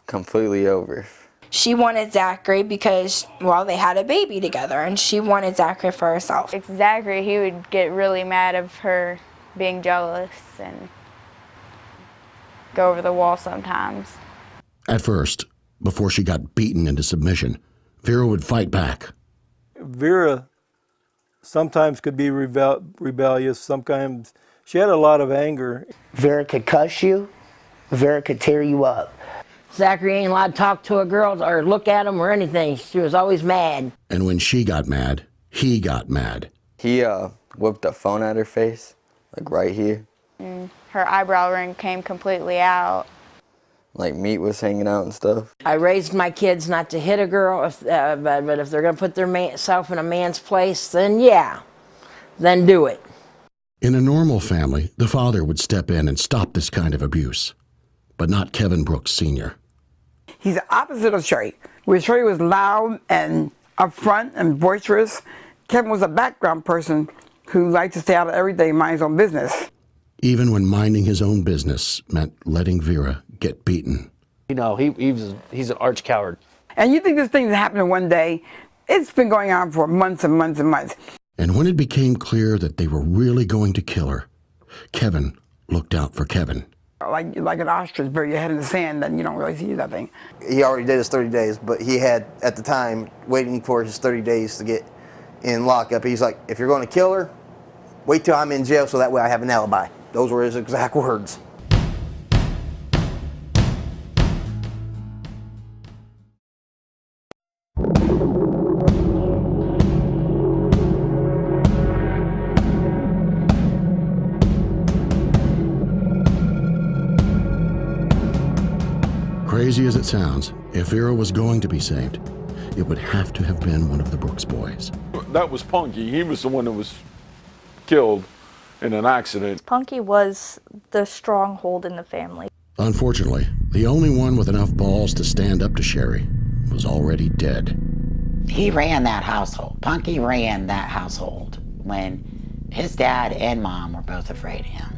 Completely over. She wanted Zachary because, well, they had a baby together, and she wanted Zachary for herself. It's Zachary, he would get really mad of her being jealous and go over the wall sometimes. At first, before she got beaten into submission, Vera would fight back. Vera sometimes could be rebellious, sometimes she had a lot of anger. Vera could cuss you, Vera could tear you up. Zachary ain't allowed to talk to a girl or look at him or anything. She was always mad. And when she got mad, he got mad. He whipped a phone at her face, like right here. And her eyebrow ring came completely out. Like meat was hanging out and stuff. I raised my kids not to hit a girl, but if they're going to put themselves in a man's place, then yeah, then do it. In a normal family, the father would step in and stop this kind of abuse, but not Kevin Brooks Sr. He's the opposite of Sherry. Where Sherry was loud and upfront and boisterous, Kevin was a background person who liked to stay out of everything, mind his own business. Even when minding his own business meant letting Vera get beaten. You know, he's an arch coward. And you think this thing that happened in one day, it's been going on for months and months and months. And when it became clear that they were really going to kill her, Kevin looked out for Kevin. Like an ostrich, bury your head in the sand, then you don't really see nothing. He already did his 30 days, but he had, at the time, waiting for his 30 days to get in lockup. He's like, if you're going to kill her, wait till I'm in jail so that way I have an alibi. Those were his exact words. Crazy as it sounds, if Vera was going to be saved, it would have to have been one of the Brooks boys. That was Punky. He was the one that was killed in an accident. Punky was the stronghold in the family. Unfortunately, the only one with enough balls to stand up to Sherry was already dead. He ran that household. Punky ran that household when his dad and mom were both afraid of him.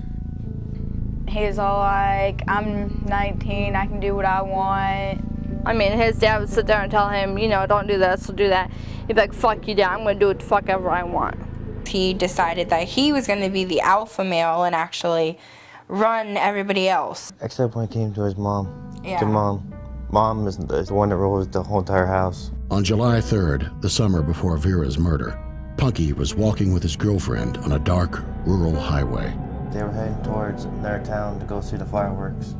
He was all like, I'm 19, I can do what I want. I mean, his dad would sit there and tell him, you know, don't do this, or do that. He'd be like, fuck you, Dad, I'm going to do what the fuck ever I want. He decided that he was going to be the alpha male and actually run everybody else. Except when it came to his mom. Yeah. To Mom. Mom is the one that rules the whole entire house. On July 3rd, the summer before Vera's murder, Punky was walking with his girlfriend on a dark, rural highway. They were heading towards their town to go see the fireworks.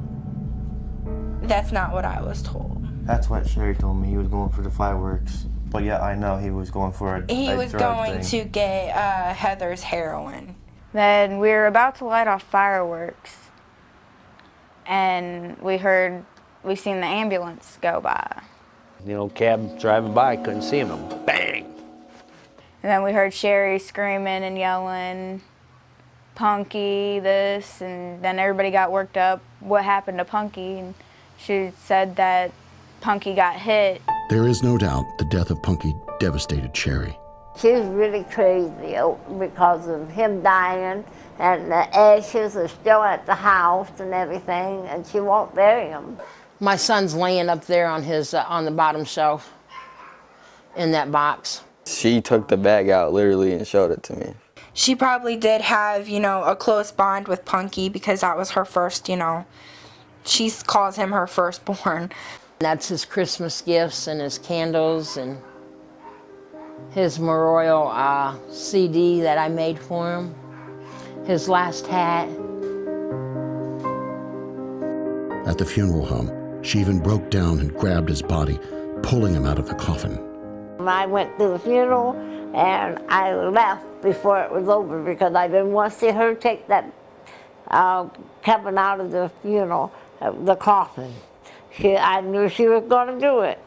That's not what I was told. That's what Sherry told me. He was going for the fireworks. But yeah, I know he was going for a He was drug going thing. to get Heather's heroin. Then we were about to light off fireworks, and we seen the ambulance go by. You know, cab driving by, couldn't see him. Bang! And then we heard Sherry screaming and yelling, Punky, this, and then everybody got worked up. What happened to Punky? And she said that Punky got hit. There is no doubt the death of Punky devastated Sherry. She's really crazy because of him dying, and the ashes are still at the house and everything, and she won't bury him. My son's laying up there on his on the bottom shelf in that box. She took the bag out literally and showed it to me. She probably did have, you know, a close bond with Punky because that was her first, you know, she calls him her firstborn. That's his Christmas gifts and his candles and his memorial CD that I made for him, his last hat. At the funeral home, she even broke down and grabbed his body, pulling him out of the coffin. I went to the funeral and I left before it was over because I didn't want to see her take that Kevin out of the funeral, the coffin. I knew she was going to do it.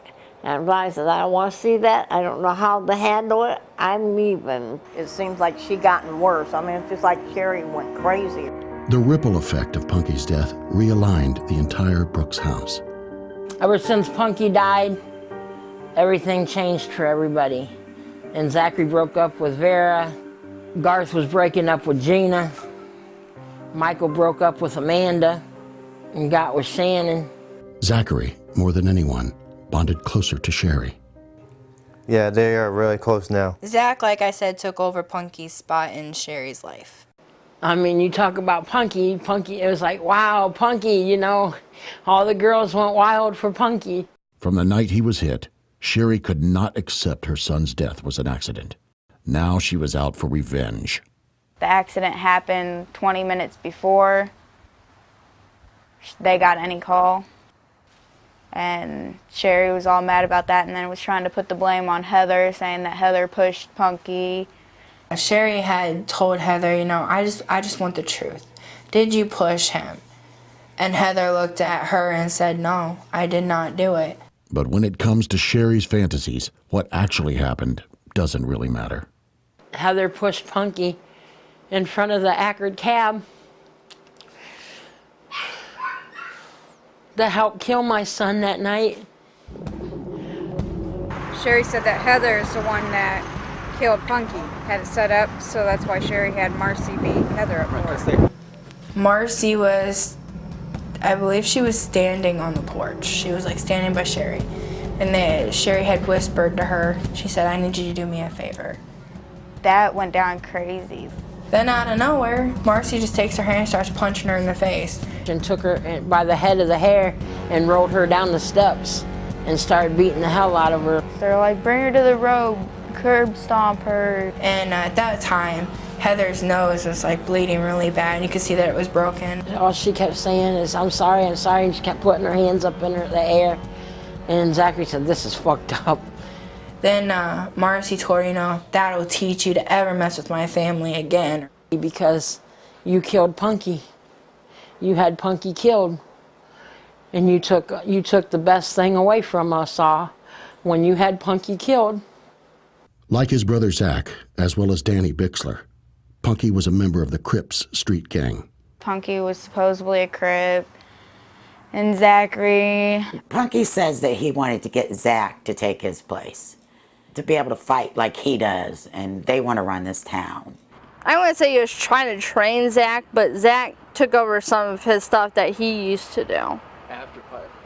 And I said, I don't want to see that. I don't know how to handle it. I'm leaving. It seems like she gotten worse. I mean, it's just like Sherry went crazy. The ripple effect of Punky's death realigned the entire Brooks house. Ever since Punky died, everything changed for everybody. And Zachary broke up with Vera. Garth was breaking up with Gina. Michael broke up with Amanda and got with Shannon. Zachary, more than anyone, bonded closer to Sherry. Yeah, they are really close now. Zach, like I said, took over Punky's spot in Sherry's life. I mean, you talk about Punky, it was like, wow, Punky, you know, all the girls went wild for Punky. From the night he was hit, Sherry could not accept her son's death was an accident. Now she was out for revenge. The accident happened 20 minutes before they got any call. And Sherry was all mad about that and then was trying to put the blame on Heather, saying that Heather pushed Punky. Sherry had told Heather, you know, I just want the truth. Did you push him? And Heather looked at her and said, no, I did not do it. But when it comes to Sherry's fantasies, what actually happened doesn't really matter. Heather pushed Punky in front of the Ackerd cab that helped kill my son that night. Sherry said that Heather is the one that killed Punky, had it set up, so that's why Sherry had Marcy beat Heather up for her. Marcy was, I believe she was standing on the porch. She was like standing by Sherry. And then Sherry had whispered to her, she said, I need you to do me a favor. That went down crazy. Then out of nowhere, Marcy just takes her hand and starts punching her in the face. And took her by the head of the hair and rolled her down the steps and started beating the hell out of her. They're like, bring her to the road, curb stomp her. And at that time, Heather's nose was like bleeding really bad. You could see that it was broken. All she kept saying is, I'm sorry, and she kept putting her hands up in the air. And Zachary said, this is fucked up. Then Marcy told her, you know, that'll teach you to ever mess with my family again. Because you killed Punky. You had Punky killed. And you took the best thing away from us all when you had Punky killed. Like his brother Zach, as well as Danny Bixler, Punky was a member of the Crips street gang. Punky was supposedly a Crip. And Zachary. Punky says that he wanted to get Zach to take his place, to be able to fight like he does, and they want to run this town. I wouldn't say he was trying to train Zach, but Zach took over some of his stuff that he used to do.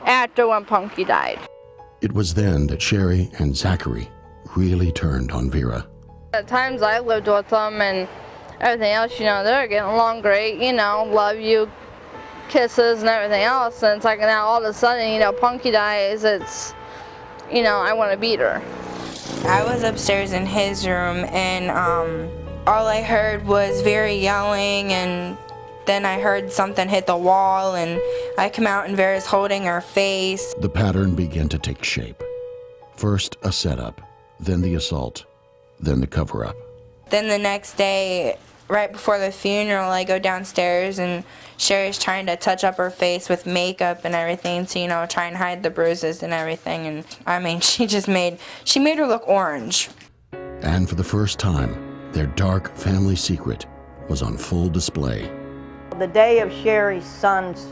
After when Punky died. It was then that Sherry and Zachary really turned on Vera. At times I lived with them and everything else, you know, they're getting along great, you know, love you, kisses and everything else, and it's like now all of a sudden, you know, Punky dies, it's, you know, I want to beat her. I was upstairs in his room and all I heard was Vera yelling, and then I heard something hit the wall and I come out and Vera's holding her face. The pattern began to take shape. First a setup, then the assault, then the cover-up. Then the next day, right before the funeral, I go downstairs and Sherry's trying to touch up her face with makeup and everything to, you know, try and hide the bruises and everything. And I mean, she made her look orange. And for the first time, their dark family secret was on full display. The day of Sherry's son's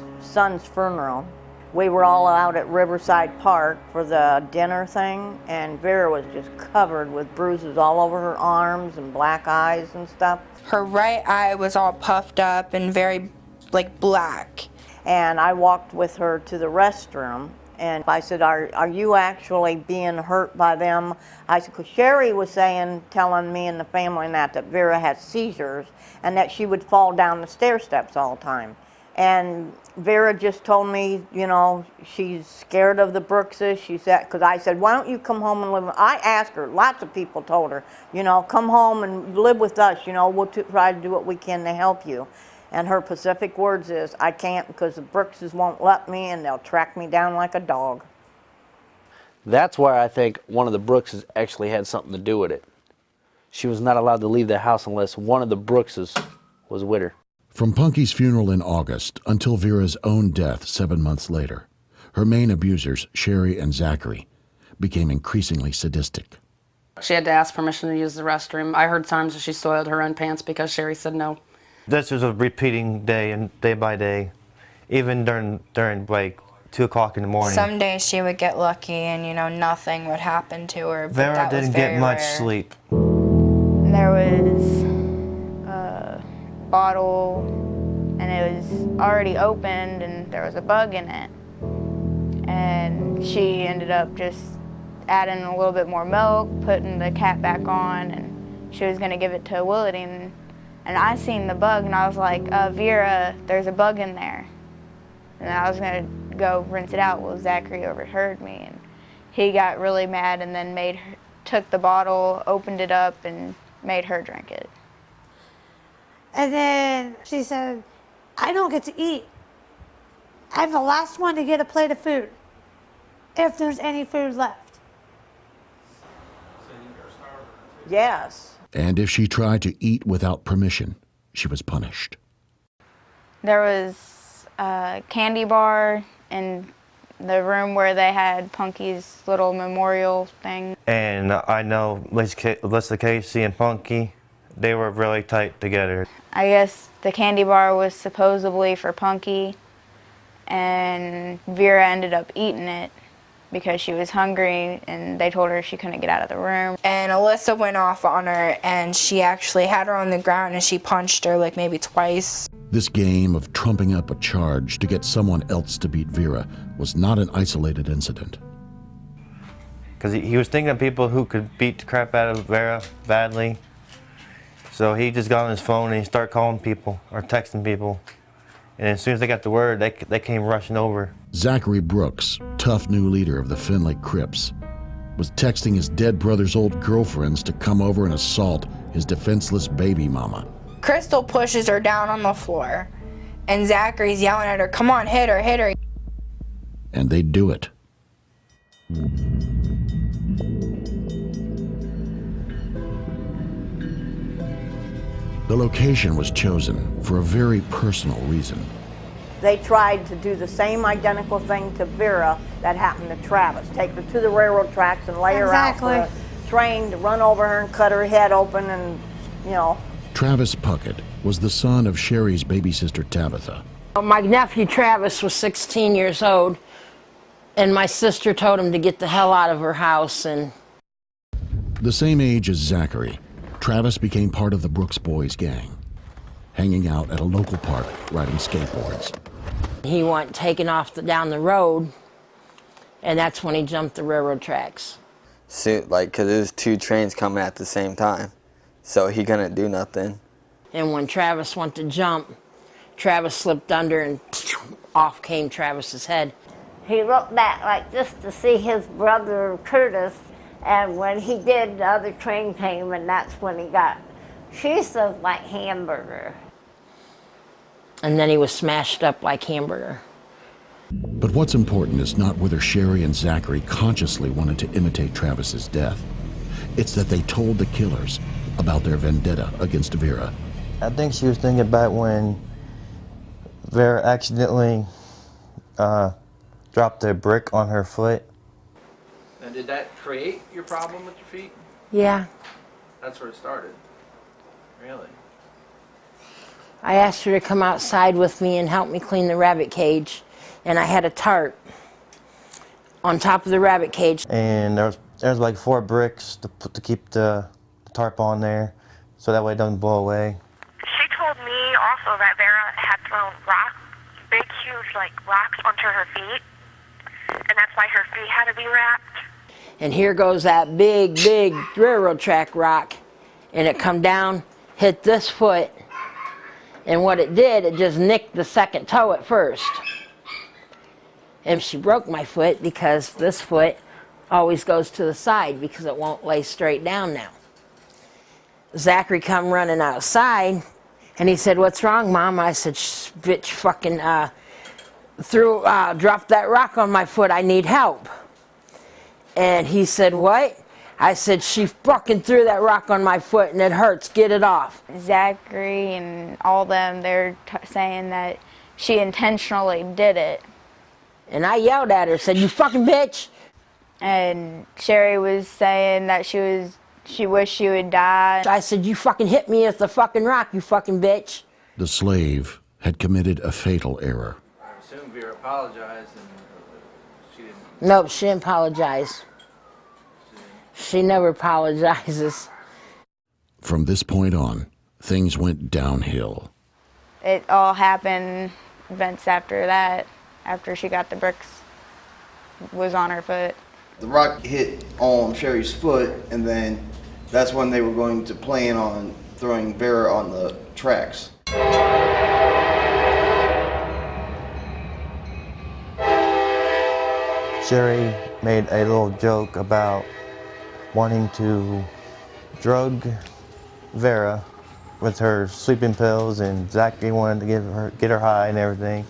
funeral, we were all out at Riverside Park for the dinner thing, and Vera was just covered with bruises all over her arms and black eyes and stuff. Her right eye was all puffed up and very, like, black. And I walked with her to the restroom, and I said, are you actually being hurt by them? I said, because Sherry was telling me and the family and that Vera had seizures and that she would fall down the stair steps all the time. And Vera just told me, you know, she's scared of the Brookses. She said, because I said, why don't you come home and live with, I asked her, lots of people told her, you know, come home and live with us, you know, we'll try to do what we can to help you. And her specific words is, I can't because the Brookses won't let me and they'll track me down like a dog. That's why I think one of the Brookses actually had something to do with it. She was not allowed to leave the house unless one of the Brookses was with her. From Punky's funeral in August until Vera's own death 7 months later, her main abusers, Sherry and Zachary, became increasingly sadistic. She had to ask permission to use the restroom. I heard times that she soiled her own pants because Sherry said no. This was a repeating day and day by day, even during like 2 o'clock in the morning. Some days she would get lucky and, you know, nothing would happen to her. But Vera that didn't was get very much rare. sleep. There was a bottle and it was already opened and there was a bug in it. And she ended up just adding a little bit more milk, putting the cap back on, and she was going to give it to Willity. And I seen the bug and I was like, Vera, there's a bug in there. And I was going to go rinse it out. Well, Zachary overheard me and he got really mad and then took the bottle, opened it up, and made her drink it. And then she said, I don't get to eat. I'm the last one to get a plate of food, if there's any food left. Yes. And if she tried to eat without permission, she was punished. There was a candy bar in the room where they had Punky's little memorial thing. And I know Lisa Casey and Punky, they were really tight together. I guess the candy bar was supposedly for Punky, and Vera ended up eating it because she was hungry and they told her she couldn't get out of the room. And Alyssa went off on her and she actually had her on the ground and she punched her like maybe twice. This game of trumping up a charge to get someone else to beat Vera was not an isolated incident. Because he was thinking of people who could beat the crap out of Vera badly. So he just got on his phone and he started calling people or texting people. And as soon as they got the word, they came rushing over. Zachary Brooks, tough new leader of the Finley Crips, was texting his dead brother's old girlfriends to come over and assault his defenseless baby mama. Crystal pushes her down on the floor and Zachary's yelling at her, "Come on, hit her, hit her." And they do it. The location was chosen for a very personal reason. They tried to do the same identical thing to Vera that happened to Travis. Take her to the railroad tracks and lay her out for a train to run over her and cut her head open and, you know. Travis Puckett was the son of Sherry's baby sister Tabitha. My nephew Travis was 16 years old, and my sister told him to get the hell out of her house. And the same age as Zachary, Travis became part of the Brooks Boys gang, hanging out at a local park riding skateboards. He went taking off down the road, and that's when he jumped the railroad tracks. So, because there was two trains coming at the same time, so he couldn't do nothing. And when Travis went to jump, Travis slipped under and off came Travis's head. He looked back like this to see his brother Curtis, and when he did, the other train came, and that's when he got, she says, like hamburger. And then he was smashed up like hamburger. But what's important is not whether Sherry and Zachary consciously wanted to imitate Travis's death. It's that they told the killers about their vendetta against Vera. I think she was thinking about when Vera accidentally dropped a brick on her foot. And did that create your problem with your feet? Yeah. That's where it started. Really? I asked her to come outside with me and help me clean the rabbit cage, and I had a tarp on top of the rabbit cage. And there was like 4 bricks to keep the tarp on there, so that way it doesn't blow away. She told me also that Vera had thrown big, huge, rocks onto her feet, and that's why her feet had to be wrapped. And here goes that big, big railroad track rock, and it come down, hit this foot, and what it did, it just nicked the second toe at first. And she broke my foot because this foot always goes to the side because it won't lay straight down now. Zachary come running outside, and he said, "What's wrong, Mom?" I said, "Bitch fucking dropped that rock on my foot. I need help." And he said, "What?" I said, "She fucking threw that rock on my foot and it hurts. Get it off." Zachary and all them, they're saying that she intentionally did it. And I yelled at her, said, "You fucking bitch." And Sherry was saying that she wished she would die. I said, "You fucking hit me with the fucking rock, you fucking bitch." The slave had committed a fatal error. I assume Vera apologized and she didn't. Nope, she didn't apologize. She never apologizes. From this point on, things went downhill. It all happened events after that, after she got the bricks, was on her foot. The rock hit on Sherry's foot, and then that's when they were going to plan on throwing Vera on the tracks. Sherry made a little joke about wanting to drug Vera with her sleeping pills, and Zachary wanted to get her high and everything,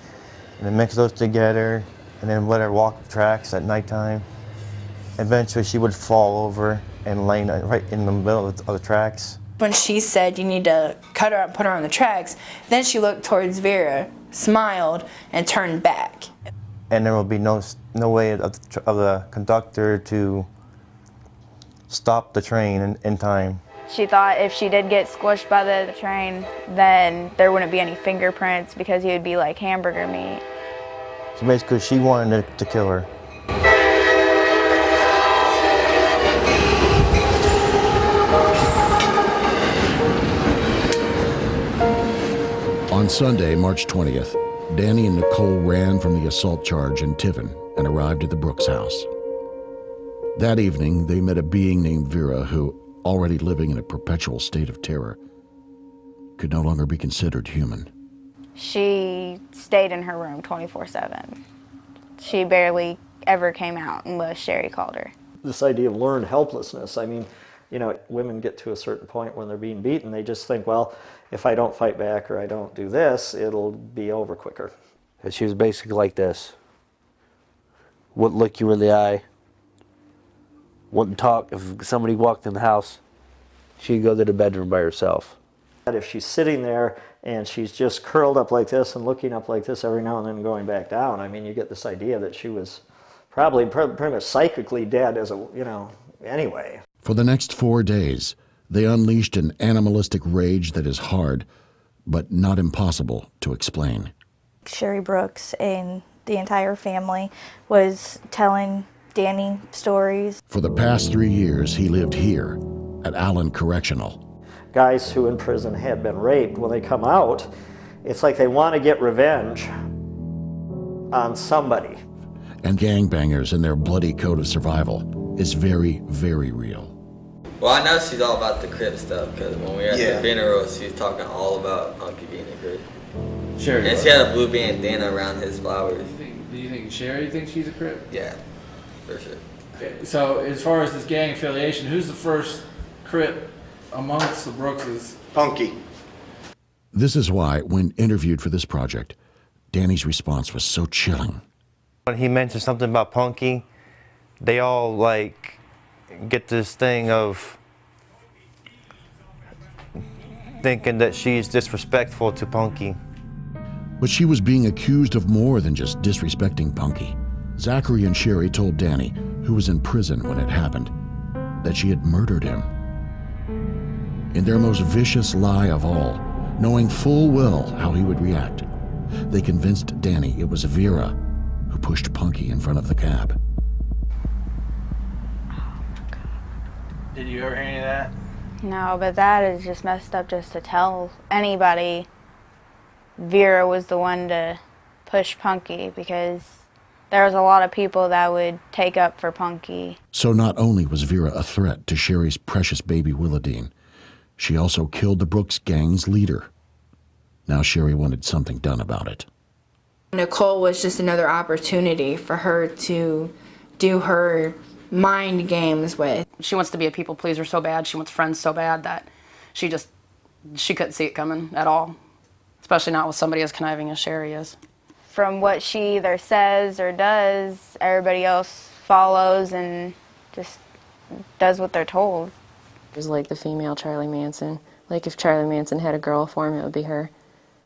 and then mix those together and then let her walk the tracks at nighttime. Eventually she would fall over and lay right in the middle of the tracks. When she said you need to cut her up and put her on the tracks, then she looked towards Vera, smiled, and turned back. And there will be no way of the conductor to stop the train in time. She thought if she did get squished by the train, then there wouldn't be any fingerprints because he would be like hamburger meat. So basically she wanted to kill her. On Sunday, March 20th, Danny and Nicole ran from the assault charge in Tiffin and arrived at the Brooks house. That evening, they met a being named Vera who, already living in a perpetual state of terror, could no longer be considered human. She stayed in her room 24/7. She barely ever came out unless Sherry called her. This idea of learned helplessness, I mean, you know, women get to a certain point when they're being beaten, they just think, well, if I don't fight back or I don't do this, it'll be over quicker. And she was basically like this. Wouldn't look you in the eye. Wouldn't talk. If somebody walked in the house, she'd go to the bedroom by herself. If she's sitting there and she's just curled up like this and looking up like this every now and then going back down, I mean, you get this idea that she was probably pretty much psychically dead as a, you know, anyway. For the next 4 days, they unleashed an animalistic rage that is hard, but not impossible to explain. Sherry Brooks and the entire family was telling Danny stories. For the past 3 years, he lived here at Allen Correctional. Guys who in prison had been raped, when they come out, it's like they want to get revenge on somebody. And gangbangers and their bloody code of survival is very, very real. Well, I know she's all about the Crip stuff, because when we were at the funeral, she was talking all about Punky being a Crip. Sure. And she had a blue bandana around his flowers. Do you think Sherry thinks she's a Crip? Yeah, for sure. Okay. So as far as this gang affiliation, who's the first Crip amongst the Brookses? Punky. This is why, when interviewed for this project, Danny's response was so chilling. When he mentioned something about Punky, they all like get this thing of thinking that she's disrespectful to Punky. But she was being accused of more than just disrespecting Punky. Zachary and Sherry told Danny, who was in prison when it happened, that she had murdered him. In their most vicious lie of all, knowing full well how he would react, they convinced Danny it was Vera who pushed Punky in front of the cab. Did you ever hear any of that? No, but that is just messed up just to tell anybody Vera was the one to push Punky, because there was a lot of people that would take up for Punky. So not only was Vera a threat to Sherry's precious baby Willadine, she also killed the Brooks gang's leader. Now Sherry wanted something done about it. Nicole was just another opportunity for her to do her mind games with. She wants to be a people pleaser so bad. She wants friends so bad that she couldn't see it coming at all. Especially not with somebody as conniving as Sherry is. From what she either says or does, everybody else follows and just does what they're told. It was like the female Charlie Manson. Like if Charlie Manson had a girl form, it would be her.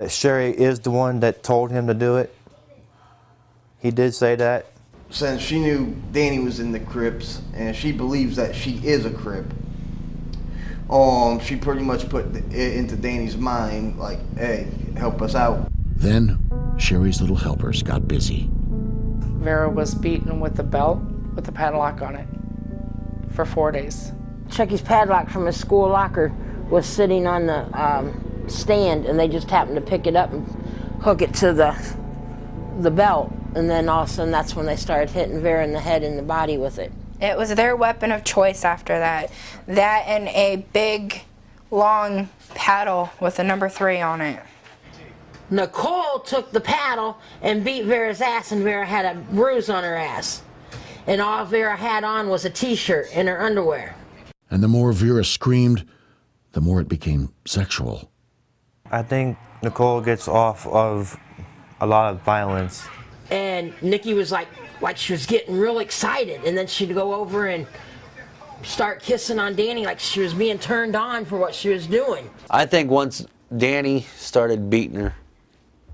Sherry is the one that told him to do it. He did say that. Since she knew Danny was in the Crips and she believes that she is a Crip, she pretty much put it into Danny's mind, like, hey, help us out. Then Sherry's little helpers got busy. Vera was beaten with a belt with a padlock on it for 4 days. Chucky's padlock from his school locker was sitting on the stand, and they just happened to pick it up and hook it to the belt. And then all of a sudden, that's when they started hitting Vera in the head and the body with it. It was their weapon of choice after that. That and a big, long paddle with a number 3 on it. Nicole took the paddle and beat Vera's ass, and Vera had a bruise on her ass. And all Vera had on was a t-shirt and her underwear. And the more Vera screamed, the more it became sexual. I think Nicole gets off of a lot of violence. And Nikki was like she was getting real excited, and then she'd go over and start kissing on Danny like she was being turned on for what she was doing. I think once Danny started beating her,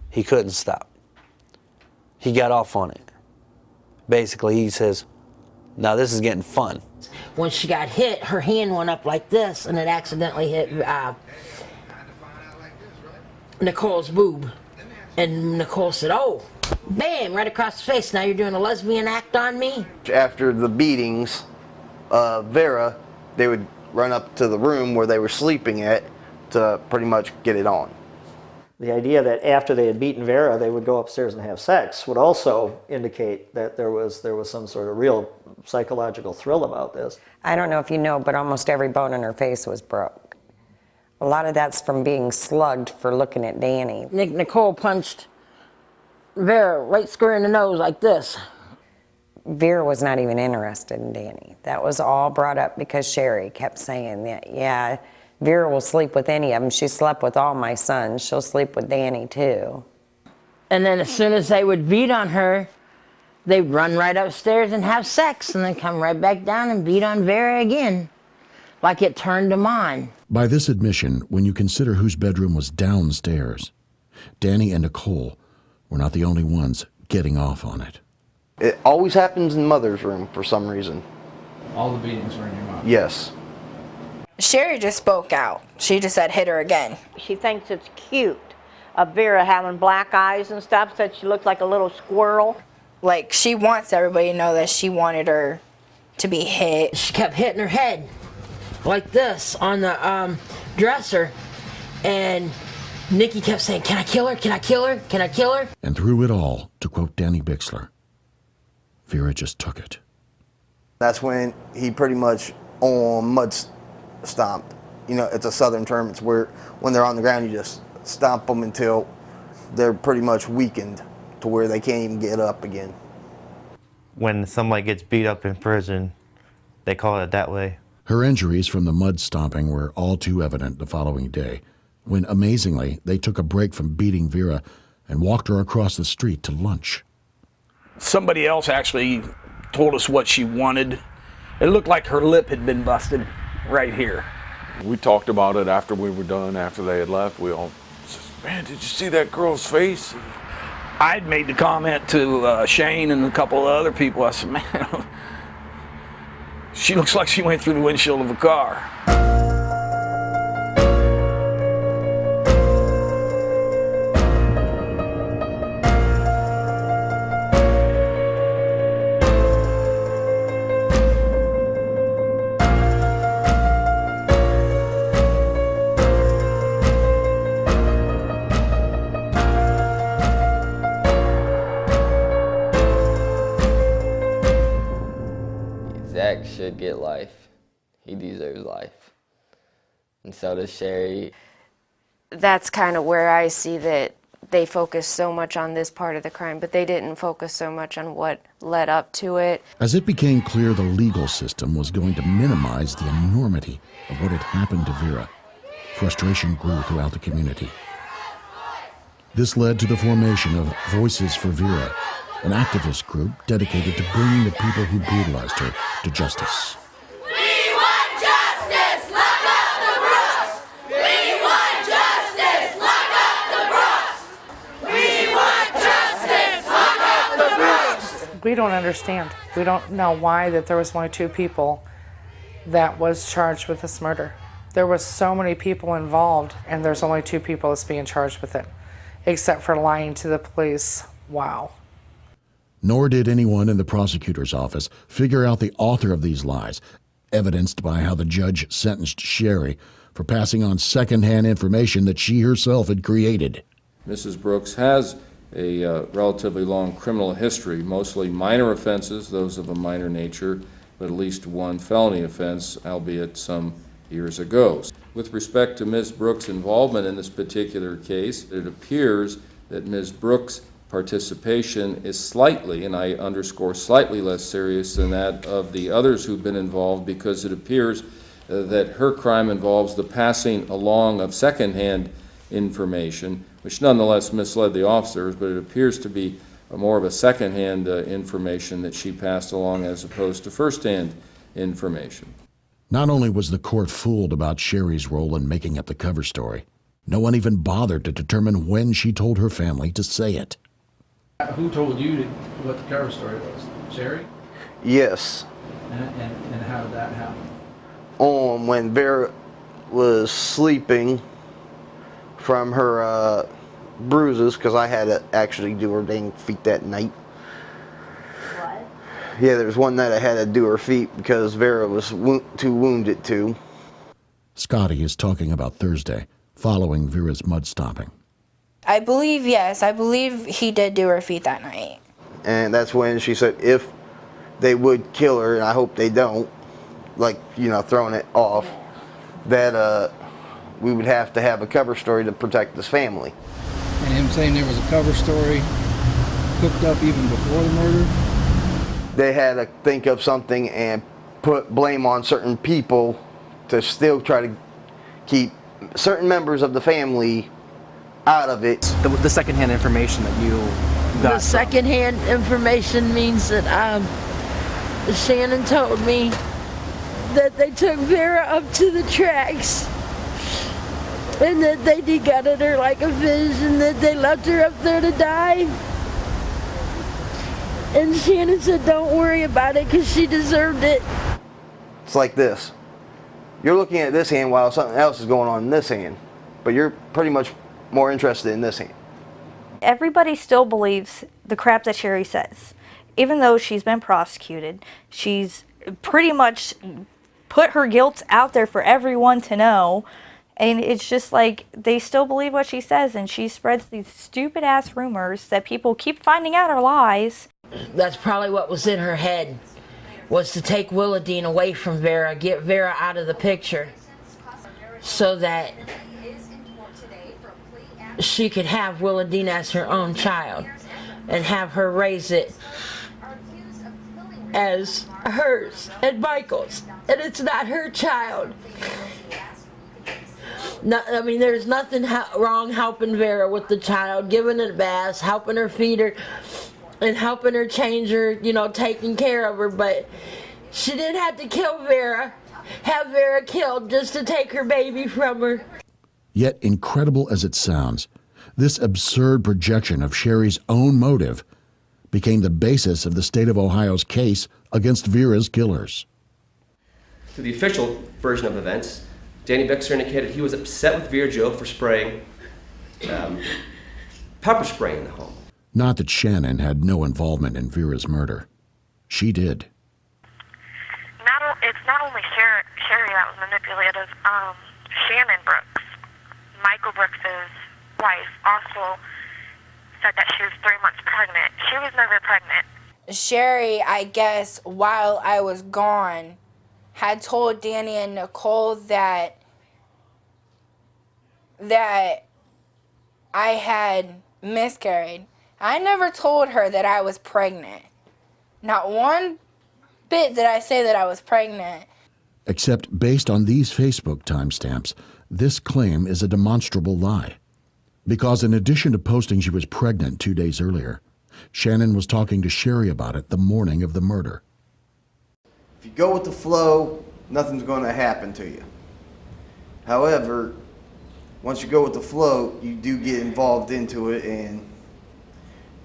he couldn't stop. He got off on it. Basically, he says, now this is getting fun. When she got hit, her hand went up like this, and it accidentally hit Nicole's boob. And Nicole said, oh, bam, right across the face. Now you're doing a lesbian act on me? After the beatings, Vera, they would run up to the room where they were sleeping at to pretty much get it on. The idea that after they had beaten Vera, they would go upstairs and have sex would also indicate that there was some sort of real psychological thrill about this. I don't know if you know, but almost every bone in her face was broke. A lot of that's from being slugged for looking at Danny. Nicole punched Vera right square in the nose like this. Vera was not even interested in Danny. That was all brought up because Sherry kept saying that, yeah, Vera will sleep with any of them. She slept with all my sons. She'll sleep with Danny too. And then as soon as they would beat on her, they'd run right upstairs and have sex and then come right back down and beat on Vera again. Like it turned them on. By this admission, when you consider whose bedroom was downstairs, Danny and Nicole were not the only ones getting off on it. It always happens in Mother's room for some reason. All the beatings were in your mom? Yes. Sherry just spoke out. She just said, hit her again. She thinks it's cute of Vera having black eyes and stuff, said she looks like a little squirrel. Like, she wants everybody to know that she wanted her to be hit. She kept hitting her head like this on the dresser, and Nikki kept saying, can I kill her? Can I kill her? Can I kill her? And through it all, to quote Danny Bixler, Vera just took it. That's when he pretty much mud stomped. You know, it's a southern term. It's where when they're on the ground, you just stomp them until they're pretty much weakened to where they can't even get up again. When somebody gets beat up in prison, they call it that way. Her injuries from the mud stomping were all too evident the following day, when amazingly they took a break from beating Vera and walked her across the street to lunch. Somebody else actually told us what she wanted. It looked like her lip had been busted right here. We talked about it after we were done, after they had left. We all said, man, did you see that girl's face? I'd made the comment to Shane and a couple of other people. I said, man, she looks like she went through the windshield of a car. Zach should get life. He deserves life. And so does Sherry. That's kind of where I see that they focus so much on this part of the crime, but they didn't focus so much on what led up to it. As it became clear the legal system was going to minimize the enormity of what had happened to Vera, frustration grew throughout the community. This led to the formation of Voices for Vera, an activist group dedicated to bringing the people who brutalized her to justice. We want justice! Lock up the Brooks! We want justice! Lock up the Brooks! We want justice! Lock up the Brooks! We don't understand. We don't know why that there was only 2 people that was charged with this murder. There was so many people involved, and there's only 2 people that's being charged with it, except for lying to the police. Wow. Nor did anyone in the prosecutor's office figure out the author of these lies, evidenced by how the judge sentenced Sherry for passing on secondhand information that she herself had created. Mrs. Brooks has a relatively long criminal history, mostly minor offenses, those of a minor nature, but at least one felony offense, albeit some years ago. With respect to Ms. Brooks' involvement in this particular case, it appears that Ms. Brooks' participation is slightly, and I underscore slightly, less serious than that of the others who've been involved, because it appears that her crime involves the passing along of secondhand information, which nonetheless misled the officers, but it appears to be more of a secondhand information that she passed along as opposed to firsthand information. Not only was the court fooled about Sherry's role in making up the cover story, no one even bothered to determine when she told her family to say it. Who told you what the cover story was? Sherry? Yes. And how did that happen? When Vera was sleeping from her bruises, because I had to actually do her dang feet that night. What? Yeah, there's one night I had to do her feet because Vera was too wounded to. Scotty is talking about Thursday, following Vera's mud stomping. I believe, yes. I believe he did do her feet that night. And that's when she said if they would kill her, and I hope they don't, like, you know, throwing it off, that we would have to have a cover story to protect this family. And him saying there was a cover story cooked up even before the murder? They had to think of something and put blame on certain people to still try to keep certain members of the family out of it. The secondhand information that you got. The secondhand information means that Shannon told me that they took Vera up to the tracks and that they degutted her like a fish and that they left her up there to die. And Shannon said, don't worry about it because she deserved it. It's like this. You're looking at this hand while something else is going on in this hand, but you're pretty much more interested in this hand. Everybody still believes the crap that Sherry says. Even though she's been prosecuted, she's pretty much put her guilt out there for everyone to know. And it's just like they still believe what she says, and she spreads these stupid ass rumors that people keep finding out are lies. That's probably what was in her head, was to take Willadine away from Vera, get Vera out of the picture so that she could have Willadine as her own child and have her raise it as hers and Michael's, and it's not her child. No, I mean, there's nothing wrong helping Vera with the child, giving her baths, helping her feed her, and helping her change her, you know, taking care of her, but she didn't have to kill Vera, have Vera killed just to take her baby from her. Yet, incredible as it sounds, this absurd projection of Sherry's own motive became the basis of the state of Ohio's case against Vera's killers. Through the official version of events, Danny Bixer indicated he was upset with Vera Jo for spraying pepper spray in the home. Not that Shannon had no involvement in Vera's murder. She did. It's not only Sherry that was manipulative. Shannon Brooks, Michael Brooks's wife, also said that she was 3 months pregnant. She was never pregnant. Sherry, I guess, while I was gone, had told Danny and Nicole that I had miscarried. I never told her that I was pregnant. Not one bit did I say that I was pregnant. Except based on these Facebook timestamps, this claim is a demonstrable lie. Because in addition to posting she was pregnant 2 days earlier, Shannon was talking to Sherry about it the morning of the murder. If you go with the flow, nothing's going to happen to you. However, once you go with the flow, you do get involved into it, and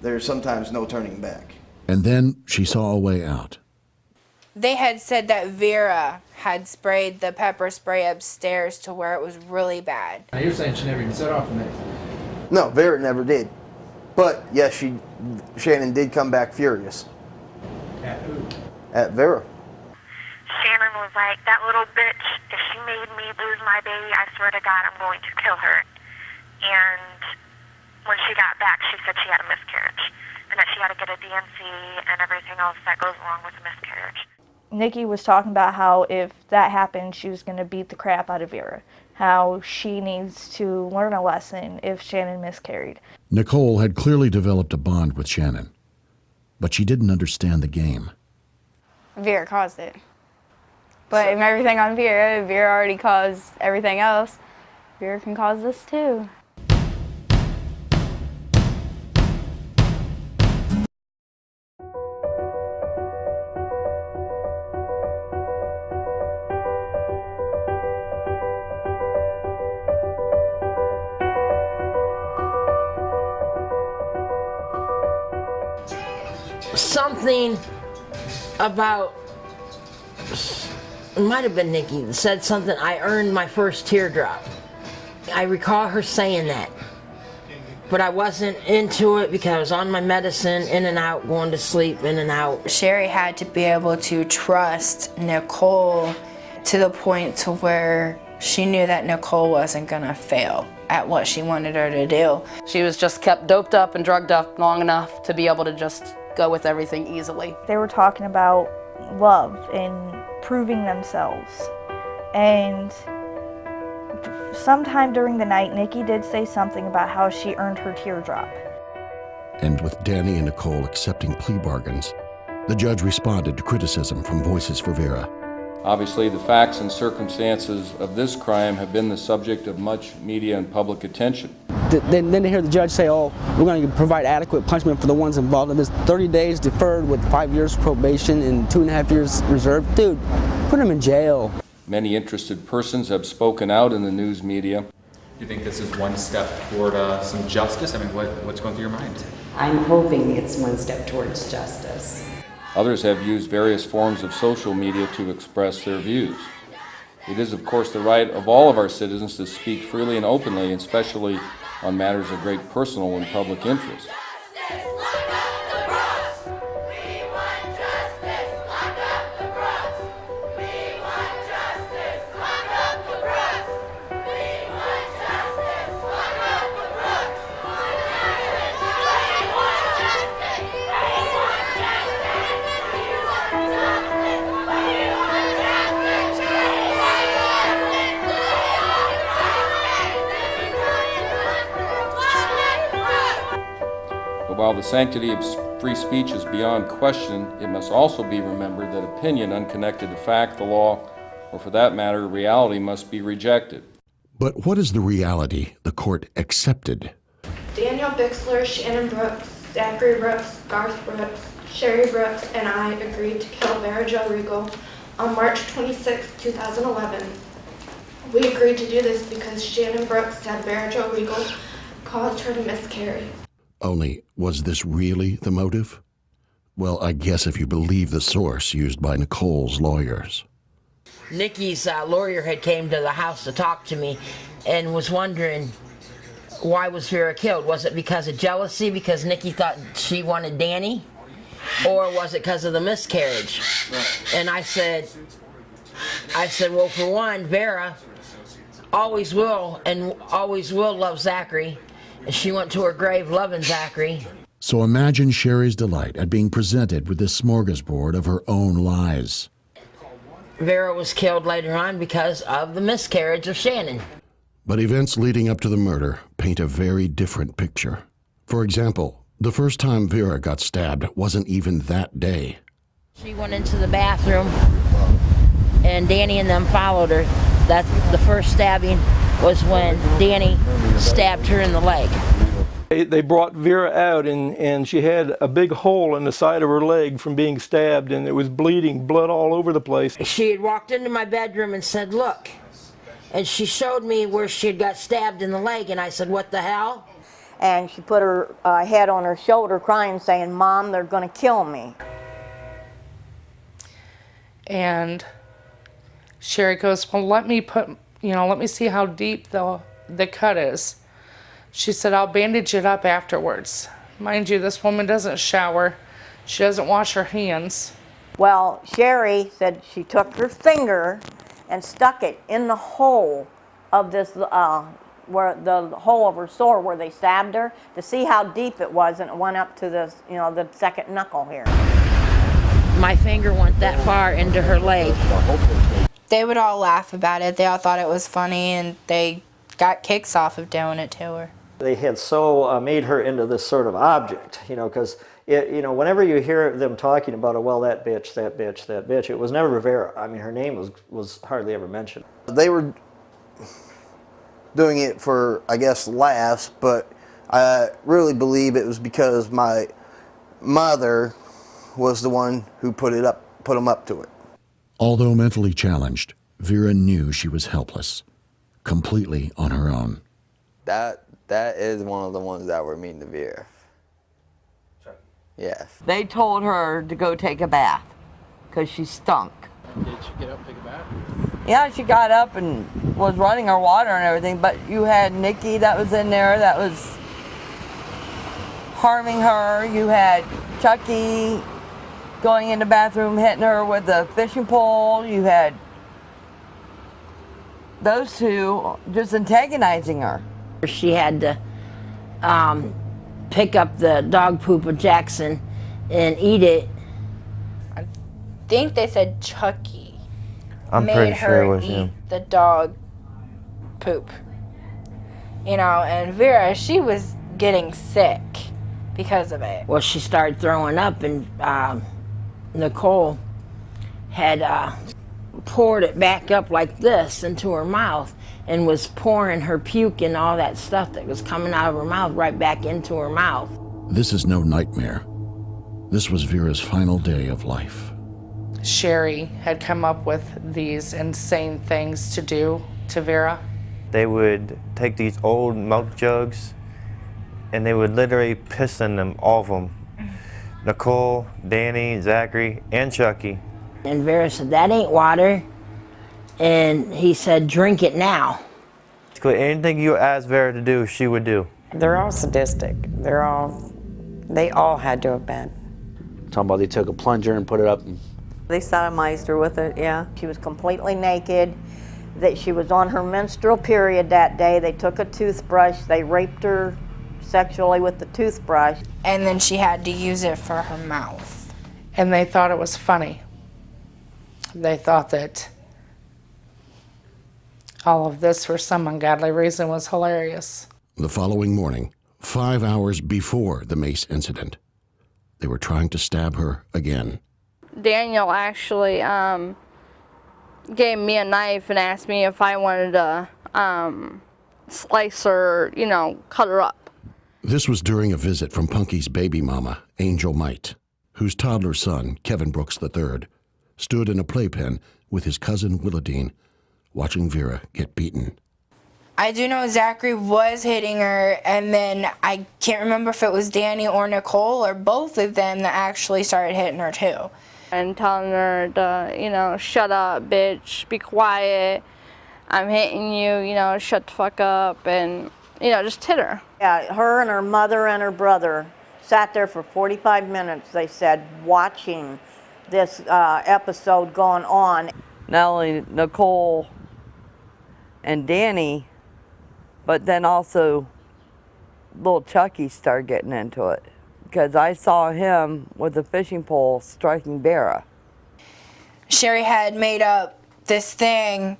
there's sometimes no turning back. And then she saw a way out. They had said that Vera had sprayed the pepper spray upstairs to where it was really bad. Now you're saying she never even set off from that? No, Vera never did. But yes, Shannon did come back furious. At who? At Vera. Shannon was like, that little bitch, if she made me lose my baby, I swear to God, I'm going to kill her. And when she got back, she said she had a miscarriage and that she had to get a DNC and everything else that goes along with a miscarriage. Nikki was talking about how if that happened, she was going to beat the crap out of Vera. How she needs to learn a lesson if Shannon miscarried. Nicole had clearly developed a bond with Shannon, but she didn't understand the game. Vera caused it. But if everything on Vera, Vera already caused everything else. Vera can cause this too. Something about, it might have been Nikki, that said something, I earned my first teardrop. I recall her saying that, but I wasn't into it because I was on my medicine, in and out, going to sleep, in and out. Sherry had to be able to trust Nicole to the point to where she knew that Nicole wasn't gonna fail at what she wanted her to do. She was just kept doped up and drugged up long enough to be able to just go with everything easily. They were talking about love and proving themselves. And sometime during the night, Nikki did say something about how she earned her teardrop. And with Danny and Nicole accepting plea bargains, the judge responded to criticism from Voices for Vera. Obviously, the facts and circumstances of this crime have been the subject of much media and public attention. Then they hear the judge say, oh, we're going to provide adequate punishment for the ones involved in this. 30 days deferred with 5 years probation and 2.5 years reserved. Dude, put him in jail. Many interested persons have spoken out in the news media. Do you think this is one step toward some justice? I mean, what's going through your mind? I'm hoping it's one step towards justice. Others have used various forms of social media to express their views. It is, of course, the right of all of our citizens to speak freely and openly, especially on matters of great personal and public interest. But while the sanctity of free speech is beyond question, it must also be remembered that opinion unconnected to fact, the law, or for that matter, reality must be rejected. But what is the reality the court accepted? Daniel Bixler, Shannon Brooks, Zachary Brooks, Garth Brooks, Sherry Brooks, and I agreed to kill Vera Jo Regal on March 26, 2011. We agreed to do this because Shannon Brooks said Vera Jo Regal caused her to miscarry. Only, was this really the motive? Well, I guess if you believe the source used by Nicole's lawyers. Nikki's lawyer had came to the house to talk to me and was wondering why was Vera killed. Was it because of jealousy, because Nikki thought she wanted Danny? Or was it because of the miscarriage? And I said, well, for one, Vera always will love Zachary. She went to her grave loving Zachary. So imagine Sherry's delight at being presented with this smorgasbord of her own lies. Vera was killed later on because of the miscarriage of Shannon. But events leading up to the murder paint a very different picture. For example, the first time Vera got stabbed wasn't even that day. She went into the bathroom and Danny and them followed her. That's the first stabbing was when Danny stabbed her in the leg. They brought Vera out and she had a big hole in the side of her leg from being stabbed, and it was bleeding, blood all over the place. She had walked into my bedroom and said, look. And she showed me where she had got stabbed in the leg, and I said, what the hell? And she put her head on her shoulder crying, saying, Mom, they're going to kill me. And Sherry goes, well, let me see how deep the cut is. She said, I'll bandage it up afterwards. Mind you, this woman doesn't shower. She doesn't wash her hands. Well, Sherry said she took her finger and stuck it in the hole of this, where the hole of her sore where they stabbed her, to see how deep it was, and it went up to this, the second knuckle here. My finger went that far into her leg. They would all laugh about it. They all thought it was funny, and they got kicks off of doing it to her. They had so made her into this sort of object, because whenever you hear them talking about, well, that bitch, that bitch, that bitch, it was never Vera. I mean, her name was hardly ever mentioned. They were doing it for, I guess, laughs, but I really believe it was because my mother was the one who put them up to it. Although mentally challenged, Vera knew she was helpless, completely on her own. That is one of the ones that were mean to Vera. Yes. They told her to go take a bath because she stunk. Did she get up and take a bath? Yeah, she got up and was running her water and everything, but you had Nikki that was in there that was harming her. You had Chucky going in the bathroom hitting her with a fishing pole. You had those two just antagonizing her. She had to pick up the dog poop of Jackson and eat it. I think they said Chucky I'm made pretty her sure it was eat him. the dog poop. You know, and Vera, she was getting sick because of it. Well, she started throwing up, and Nicole had poured it back up like this into her mouth and was pouring her puke and all that stuff that was coming out of her mouth right back into her mouth. This is no nightmare. This was Vera's final day of life. Sherry had come up with these insane things to do to Vera. They would take these old milk jugs and they would literally piss in them, all of them. Nicole, Danny, Zachary, and Chucky. And Vera said, "That ain't water." And he said, "Drink it now." Anything you asked Vera to do, she would do. They're all sadistic. They all had to have been. Talking about they took a plunger and put it up. They sodomized her with it, yeah. She was completely naked. That she was on her menstrual period that day. They took a toothbrush. They raped her sexually with the toothbrush. And then she had to use it for her mouth. And they thought it was funny. They thought that all of this for some ungodly reason was hilarious. The following morning, 5 hours before the mace incident, they were trying to stab her again. Daniel actually gave me a knife and asked me if I wanted to slice her, you know, cut her up. This was during a visit from Punky's baby mama, Angel Gnight, whose toddler son, Kevin Brooks III, stood in a playpen with his cousin Willadine, watching Vera get beaten. I do know Zachary was hitting her, and then I can't remember if it was Danny or Nicole or both of them that actually started hitting her too. And telling her to, you know, shut up, bitch, be quiet, I'm hitting you, you know, shut the fuck up, and, you know, just hit her. Yeah, her and her mother and her brother sat there for 45 minutes, they said, watching this episode going on. Not only Nicole and Danny, but then also little Chucky started getting into it. Because I saw him with a fishing pole striking Vera. Sherry had made up this thing,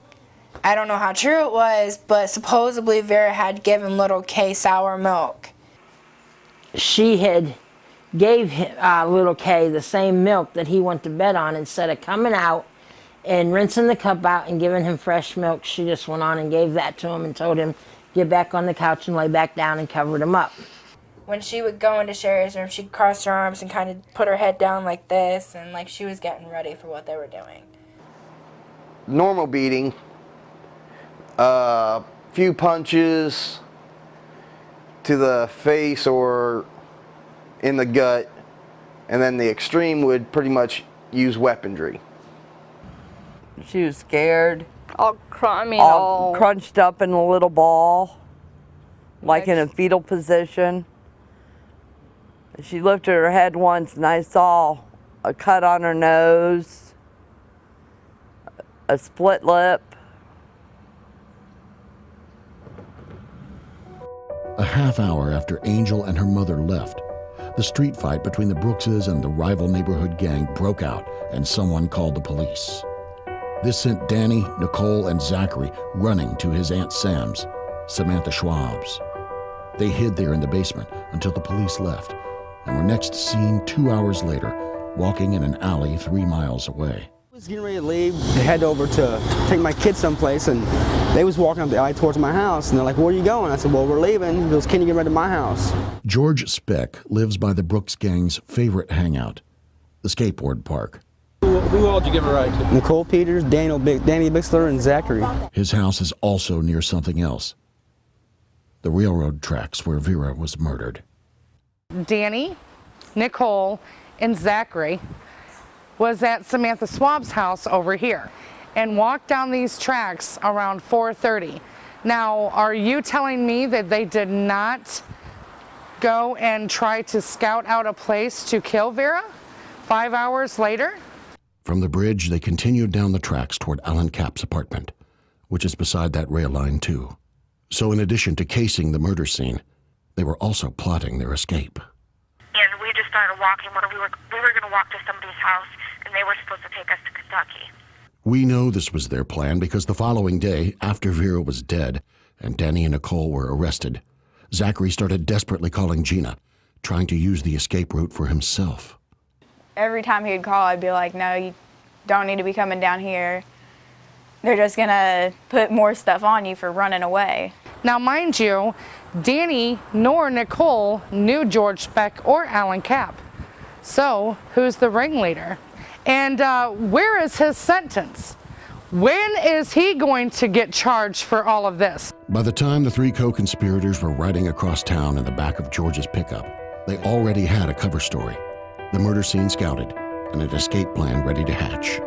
I don't know how true it was, but supposedly Vera had given little Kay sour milk. She had gave little Kay the same milk that he went to bed on. Instead of coming out and rinsing the cup out and giving him fresh milk, she just went on and gave that to him and told him, get back on the couch and lay back down, and covered him up. When she would go into Sherry's room, she'd cross her arms and kind of put her head down like this, and like she was getting ready for what they were doing. Normal beating, few punches to the face or in the gut, and then the extreme would pretty much use weaponry. She was scared. All crunched up in a little ball, like in a fetal position. She lifted her head once and I saw a cut on her nose, a split lip. A half hour after Angel and her mother left, the street fight between the Brookses and the rival neighborhood gang broke out, and someone called the police. This sent Danny, Nicole, and Zachary running to his Aunt Sam's, Samantha Schwab's. They hid there in the basement until the police left, and were next seen 2 hours later, walking in an alley 3 miles away. I was getting ready to leave to head over to take my kids someplace, and they was walking up the alley towards my house, and they're like, "Where are you going?" I said, "Well, we're leaving." He goes, "Can you get ready to my house?" George Speck lives by the Brooks gang's favorite hangout, the skateboard park. Who all did you give a ride to? Nicole Peters, Danny Bixler, and Zachary. His house is also near something else, the railroad tracks where Vera was murdered. Danny, Nicole, and Zachary was at Samantha Schwab's house over here and walked down these tracks around 4:30. Now, are you telling me that they did not go and try to scout out a place to kill Vera 5 hours later? From the bridge, they continued down the tracks toward Alan Capp's apartment, which is beside that rail line too. So in addition to casing the murder scene, they were also plotting their escape. And we just started walking. We were going to walk to somebody's house, and they were supposed to take us to Kentucky. We know this was their plan because the following day, after Vera was dead and Danny and Nicole were arrested, Zachary started desperately calling Gina, trying to use the escape route for himself. Every time he'd call, I'd be like, no, you don't need to be coming down here. They're just gonna put more stuff on you for running away. Now, mind you, Danny nor Nicole knew George Speck or Alan Capp. So, who's the ringleader? And where is his sentence? When is he going to get charged for all of this? By the time the three co-conspirators were riding across town in the back of George's pickup, they already had a cover story, the murder scene scouted, and an escape plan ready to hatch.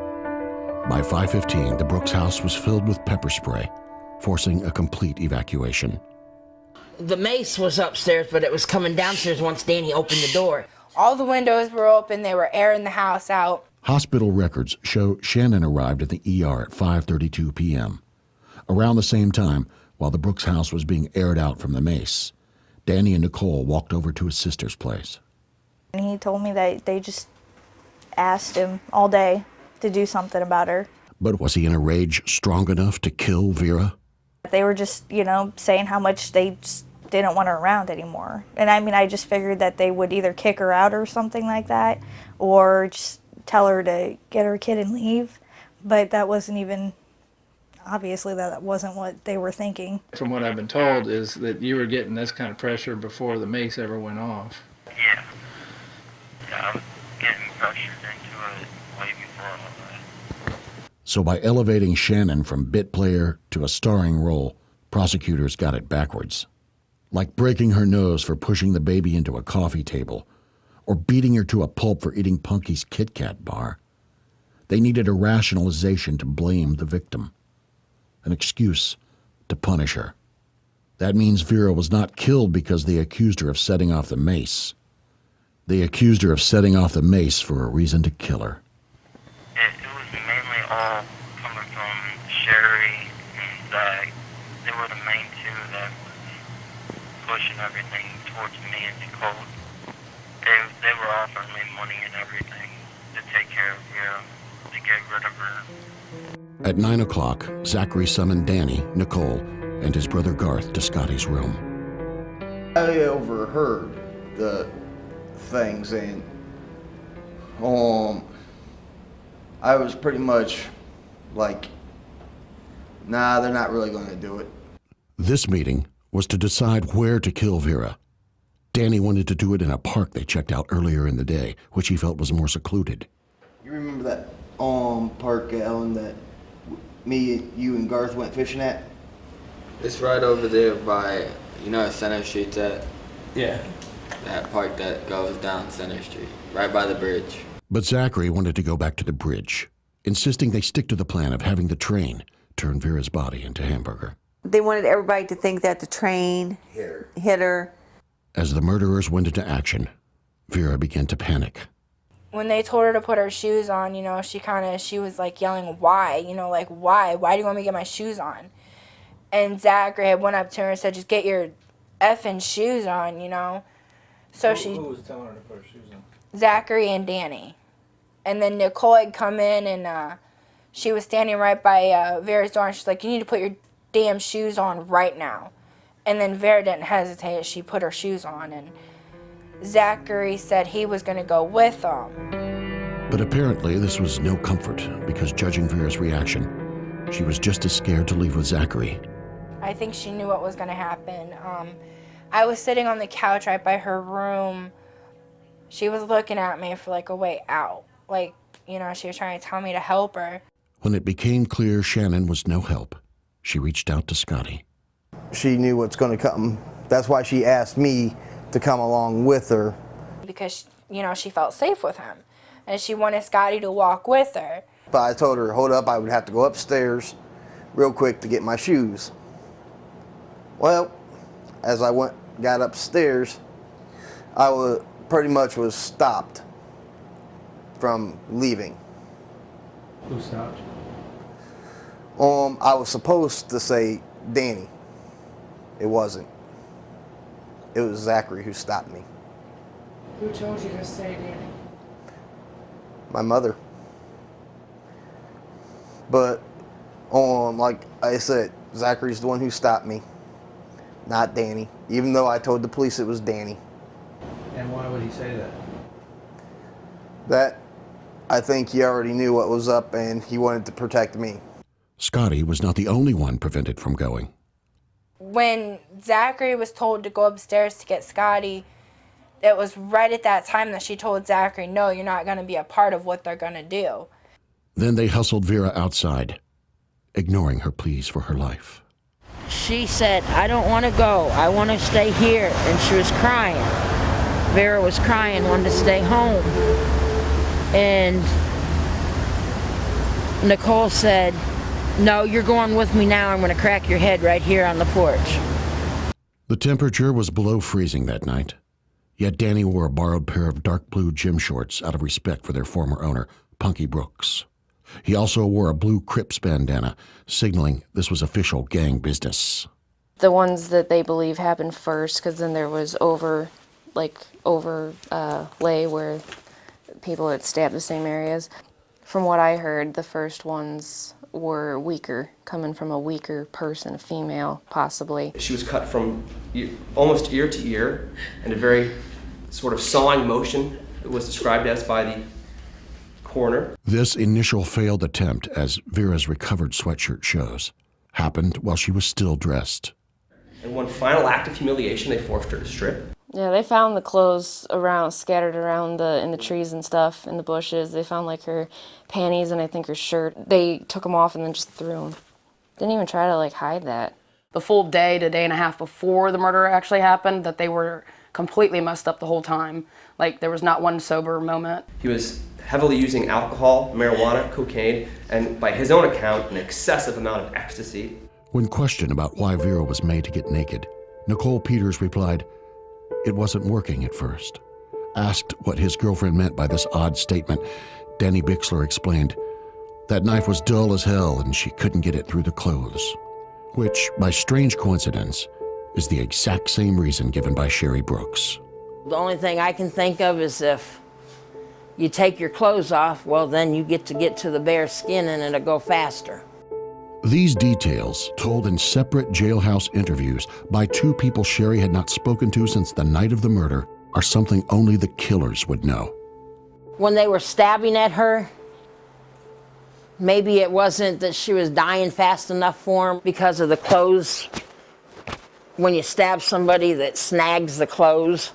By 5:15, the Brooks house was filled with pepper spray, forcing a complete evacuation. The mace was upstairs, but it was coming downstairs once Danny opened the door. All the windows were open. They were airing the house out. Hospital records show Shannon arrived at the ER at 5:32 p.m. Around the same time, while the Brooks house was being aired out from the mace, Danny and Nicole walked over to his sister's place. And he told me that they just asked him all day to do something about her. But was he in a rage strong enough to kill Vera? They were just, saying how much they just didn't want her around anymore. And I mean, I just figured that they would either kick her out or something like that, or just tell her to get her kid and leave. But that wasn't even, obviously that wasn't what they were thinking. From what I've been told is that you were getting this kind of pressure before the mace ever went off. Yeah. Yeah, I was getting pressured into it way before all that. So by elevating Shannon from bit player to a starring role, prosecutors got it backwards. Like breaking her nose for pushing the baby into a coffee table, or beating her to a pulp for eating Punky's Kit Kat bar. They needed a rationalization to blame the victim, an excuse to punish her. That means Vera was not killed because they accused her of setting off the mace. They accused her of setting off the mace for a reason to kill her. It was mainly all coming from Sherry and Zach. They were the main two that was pushing everything towards me and Nicole. They were offering me money and everything to take care of Vera, to get rid of her. At 9 o'clock, Zachary summoned Danny, Nicole, and his brother Garth to Scotty's room. I overheard the things, and I was pretty much like, nah, they're not really going to do it. This meeting was to decide where to kill Vera. Danny wanted to do it in a park they checked out earlier in the day, which he felt was more secluded. You remember that park, Alan, that me, you, and Garth went fishing at? It's right over there by, Center Street's at? Yeah. That park that goes down Center Street, right by the bridge. But Zachary wanted to go back to the bridge, insisting they stick to the plan of having the train turn Vera's body into hamburger. They wanted everybody to think that the train hit her. As the murderers went into action, Vera began to panic. When they told her to put her shoes on, she was like yelling, why? Why? Why do you want me to get my shoes on? And Zachary had went up to her and said, just get your effing shoes on, So Who was telling her to put her shoes on? Zachary and Danny. And then Nicole had come in and she was standing right by Vera's door and she's like, you need to put your damn shoes on right now. And then Vera didn't hesitate. She put her shoes on and Zachary said he was going to go with them. But apparently this was no comfort because judging Vera's reaction, she was just as scared to leave with Zachary. I think she knew what was going to happen. I was sitting on the couch right by her room. She was looking at me for like a way out. She was trying to tell me to help her. When it became clear Shannon was no help, she reached out to Scotty. She knew what's going to come. That's why she asked me to come along with her. Because, she felt safe with him. And she wanted Scotty to walk with her. But I told her, hold up, I would have to go upstairs real quick to get my shoes. Well, as I got upstairs, I pretty much was stopped from leaving. Who stopped you? I was supposed to say Danny. It wasn't. It was Zachary who stopped me. Who told you to stay, Danny? My mother. But like I said, Zachary's the one who stopped me, not Danny. Even though I told the police it was Danny. And why would he say that? That I think he already knew what was up and he wanted to protect me. Scotty was not the only one prevented from going. When Zachary was told to go upstairs to get Scotty, it was right at that time that she told Zachary, no, you're not going to be a part of what they're going to do. Then they hustled Vera outside, ignoring her pleas for her life. She said, I don't want to go. I want to stay here. And she was crying. Vera was crying, wanted to stay home. And Nicole said, no, you're going with me now. I'm going to crack your head right here on the porch. The temperature was below freezing that night. Yet Danny wore a borrowed pair of dark blue gym shorts out of respect for their former owner, Punky Brooks. He also wore a blue Crips bandana, signaling this was official gang business. The ones that they believe happened first, because then there was overlay where people had stabbed the same areas. From what I heard, the first ones were weaker, coming from a weaker person, a female, possibly. She was cut from almost ear to ear, and a very sort of sawing motion, it was described as by the coroner. This initial failed attempt, as Vera's recovered sweatshirt shows, happened while she was still dressed. In one final act of humiliation, they forced her to strip. Yeah, they found the clothes scattered around in the trees and stuff, in the bushes. They found like her panties and I think her shirt. They took them off and then just threw them. Didn't even try to hide that. The full day to day and a half before the murder actually happened, that they were completely messed up the whole time. There was not one sober moment. He was heavily using alcohol, marijuana, cocaine, and by his own account, an excessive amount of ecstasy. When questioned about why Vera was made to get naked, Nicole Peters replied, it wasn't working at first. Asked what his girlfriend meant by this odd statement, Danny Bixler explained, that knife was dull as hell and she couldn't get it through the clothes. Which, by strange coincidence, is the exact same reason given by Sherry Brooks. The only thing I can think of is if you take your clothes off, well, then you get to the bare skin and it'll go faster. These details, told in separate jailhouse interviews by two people Sherry had not spoken to since the night of the murder, are something only the killers would know. When they were stabbing at her, maybe it wasn't that she was dying fast enough for them because of the clothes. When you stab somebody, that snags the clothes.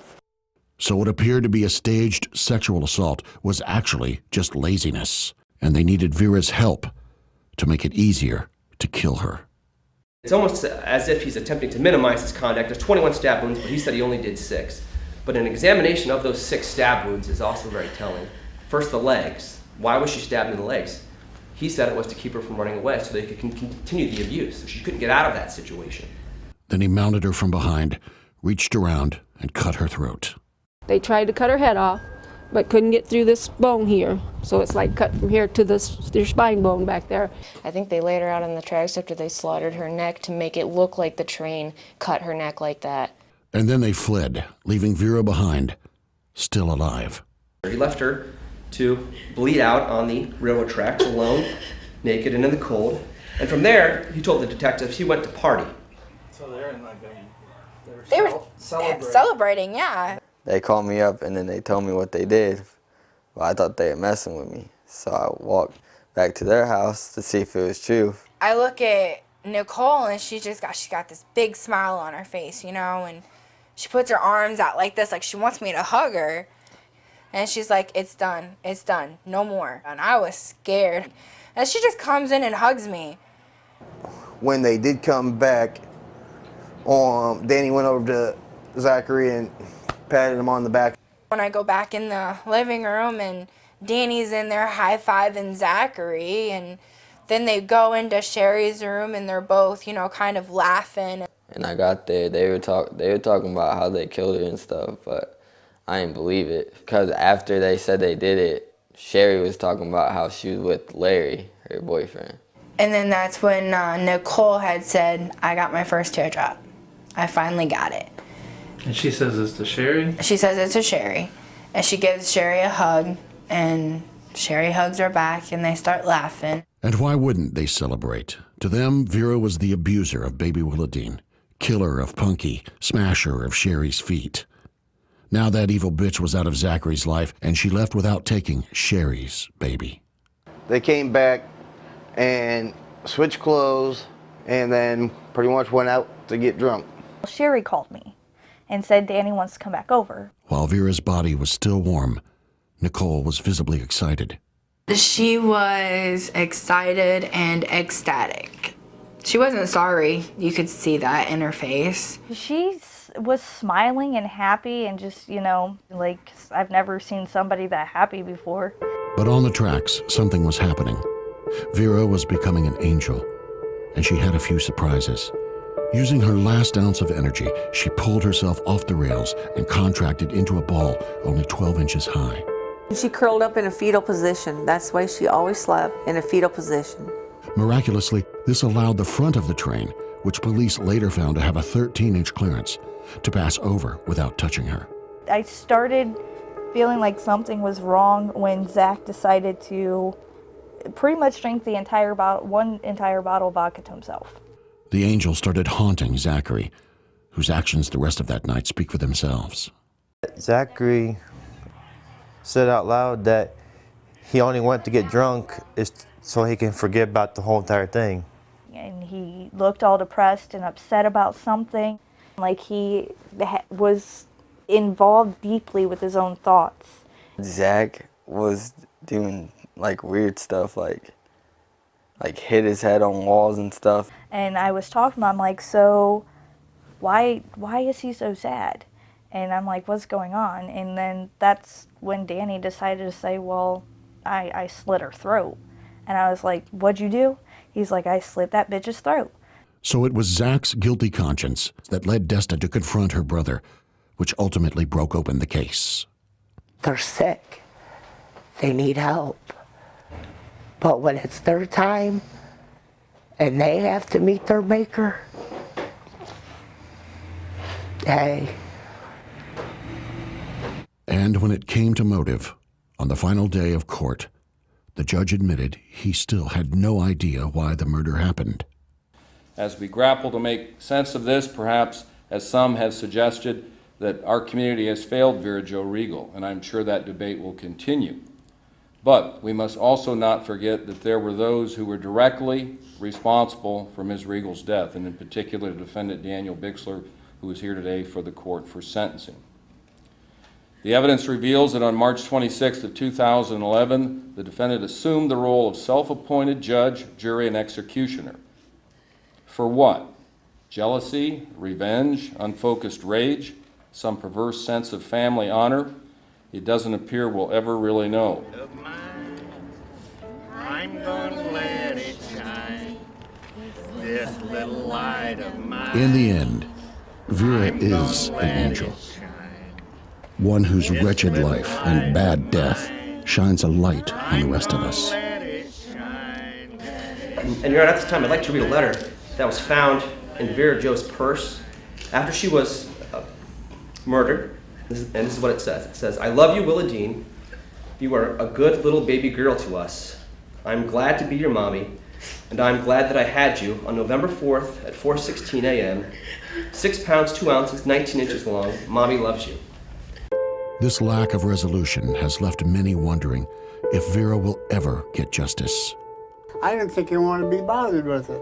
So what appeared to be a staged sexual assault was actually just laziness, and they needed Vera's help to make it easier to kill her. It's almost as if he's attempting to minimize his conduct. There's 21 stab wounds, but he said he only did 6. But an examination of those 6 stab wounds is also very telling. First, the legs. Why was she stabbed in the legs? He said it was to keep her from running away so they could continue the abuse. So she couldn't get out of that situation. Then he mounted her from behind, reached around, and cut her throat. They tried to cut her head off, but couldn't get through this bone here. So it's cut from here to their spine bone back there. I think they laid her out on the tracks after they slaughtered her neck to make it look like the train cut her neck like that. And then they fled, leaving Vera behind, still alive. He left her to bleed out on the railroad tracks alone, naked and in the cold. And from there, he told the detectives he went to party. So they're in They were celebrating, yeah. They called me up and then they told me what they did. Well, I thought they were messing with me. So I walked back to their house to see if it was true. I look at Nicole and she's got this big smile on her face, and she puts her arms out like this, like she wants me to hug her. And she's like, it's done, no more. And I was scared. And she just comes in and hugs me. When they did come back, Danny went over to Zachary and patted him on the back. When I go back in the living room and Danny's in there high-fiving Zachary, and then they go into Sherry's room and they're both, kind of laughing. And I got there, they were talking about how they killed her and stuff, but I didn't believe it. Because after they said they did it, Sherry was talking about how she was with Larry, her boyfriend. And then that's when Nicole had said, I got my first teardrop. I finally got it. And she says it's to Sherry? She says it's to Sherry. And she gives Sherry a hug, and Sherry hugs her back, and they start laughing. And why wouldn't they celebrate? To them, Vera was the abuser of baby Willadine, killer of Punky, smasher of Sherry's feet. Now that evil bitch was out of Zachary's life, and she left without taking Sherry's baby. They came back and switched clothes and then pretty much went out to get drunk. Sherry called me and said Danny wants to come back over. While Vera's body was still warm, Nicole was visibly excited. She was excited and ecstatic. She wasn't sorry. You could see that in her face. She was smiling and happy and just, you know, like I've never seen somebody that happy before. But on the tracks, something was happening. Vera was becoming an angel, and she had a few surprises. Using her last ounce of energy, she pulled herself off the rails and contracted into a ball only 12 inches high. She curled up in a fetal position. That's the way she always slept, in a fetal position. Miraculously, this allowed the front of the train, which police later found to have a 13-inch clearance, to pass over without touching her. I started feeling like something was wrong when Zach decided to pretty much drink the entire one entire bottle of vodka to himself. The angel started haunting Zachary, whose actions the rest of that night speak for themselves. Zachary said out loud that he only went to get drunk so he can forget about the whole entire thing. And he looked all depressed and upset about something, like he was involved deeply with his own thoughts. Zach was doing like weird stuff, like hit his head on walls and stuff. And I was talking to him, I'm like, so why is he so sad? And I'm like, what's going on? And then that's when Danny decided to say, well, I slit her throat. And I was like, what'd you do? He's like, I slit that bitch's throat. So it was Zach's guilty conscience that led Desta to confront her brother, which ultimately broke open the case. They're sick. They need help. But when it's their time and they have to meet their maker, hey. And when it came to motive, on the final day of court, the judge admitted he still had no idea why the murder happened. As we grapple to make sense of this, perhaps, as some have suggested, that our community has failed Vera Jo Regal, and I'm sure that debate will continue. But we must also not forget that there were those who were directly responsible for Ms. Regal's death, and in particular, defendant Daniel Bixler, who is here today for the court for sentencing. The evidence reveals that on March 26th of 2011, the defendant assumed the role of self-appointed judge, jury, and executioner. For what? Jealousy, revenge, unfocused rage, some perverse sense of family honor? It doesn't appear we'll ever really know. I'm gonna let it shine, this little light of mine. In the end, Vera is an angel. One whose wretched life and bad death shines a light on the rest of us. And Your Honor, at this time, I'd like to read a letter that was found in Vera Jo's purse after she was murdered. And this is what it says. It says, I love you, Willadine. You are a good little baby girl to us. I'm glad to be your mommy, and I'm glad that I had you on November 4th at 4:16 a.m. 6 pounds, 2 ounces, 19 inches long. Mommy loves you. This lack of resolution has left many wondering if Vera will ever get justice. I didn't think you wanted to be bothered with it.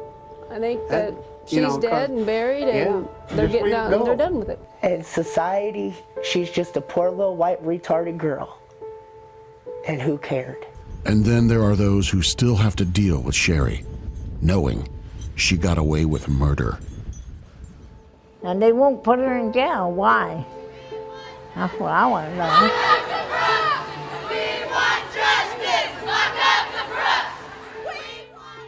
I think that she's dead and buried, and they're getting out and they're done with it. In society, she's just a poor little white retarded girl. And who cared? And then there are those who still have to deal with Sherry, knowing she got away with murder. And they won't put her in jail. Why? That's what I want to know.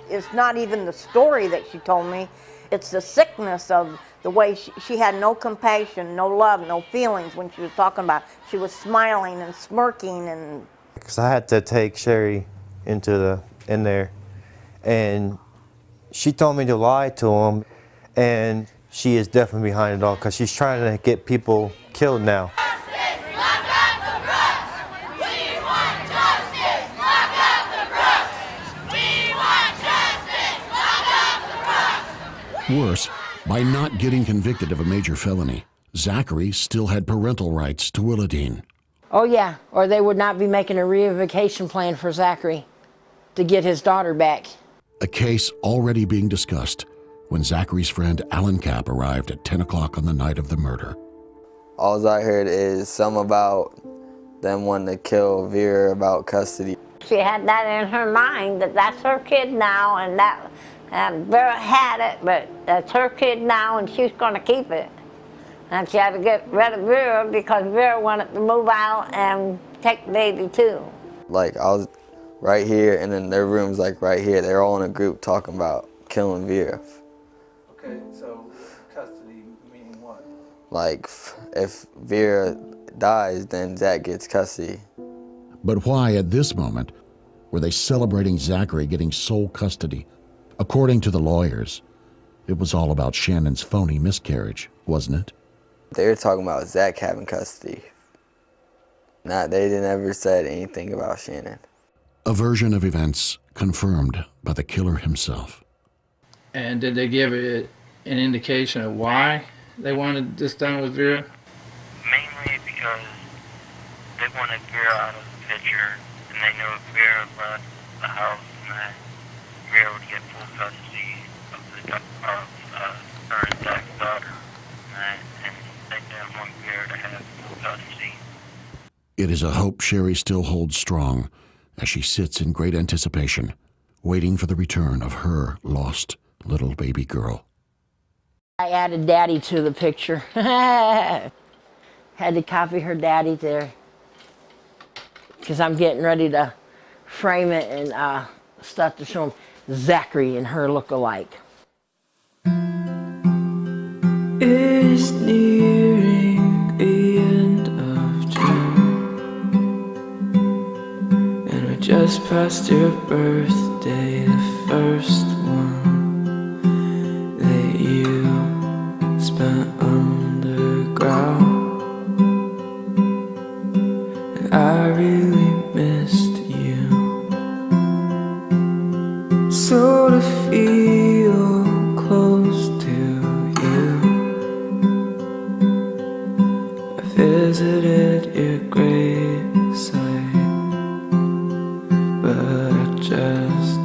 It's not even the story that she told me. It's the sickness of the way she had no compassion, no love, no feelings when she was talking about it. She was smiling and smirking and... Because I had to take Sherry in there, and she told me to lie to him, and she is definitely behind it all because she's trying to get people killed now. Worse, by not getting convicted of a major felony, Zachary still had parental rights to Willadine. Oh yeah, or they would not be making a reunification plan for Zachary to get his daughter back. A case already being discussed when Zachary's friend Alan Capp arrived at 10 o'clock on the night of the murder. All I heard is some about them wanting to kill Vera about custody. She had that in her mind that that's her kid now, and that Vera had it, but that's her kid now, and she's going to keep it. And she had to get rid of Vera because Vera wanted to move out and take the baby too. Like, I was right here, and then their room's like right here. They're all in a group talking about killing Vera. Okay, so custody meaning what? Like, if Vera dies, then Zach gets custody. But why at this moment were they celebrating Zachary getting sole custody? According to the lawyers, it was all about Shannon's phony miscarriage, wasn't it? They were talking about Zach having custody. They never said anything about Shannon. A version of events confirmed by the killer himself. And did they give it an indication of why they wanted this done with Vera? Mainly because they wanted Vera out of the picture, and they knew if Vera left the house, and that Vera would get full custody of her and Zach's daughter, and they didn't want Vera to have full custody. It is a hope Sherry still holds strong as she sits in great anticipation, waiting for the return of her lost little baby girl. I added Daddy to the picture. Had to copy her daddy there because I'm getting ready to frame it and stuff to show him Zachary and her look alike. It's nearing the end of June, and we just passed your birthday, the first one that you spent underground. And I really missed you, so to feel close to you, I visited your gravesite, but I just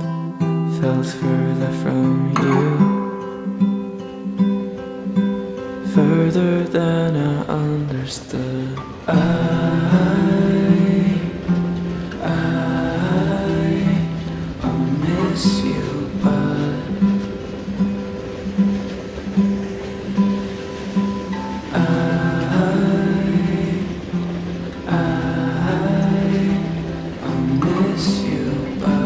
felt further from you, further than I understood. I'll miss you, but I'll miss you, but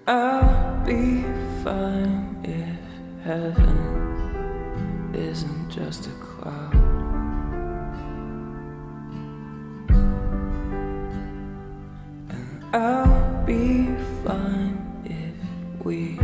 I'll be fine if heaven isn't just a cloud. And I'll be fine if we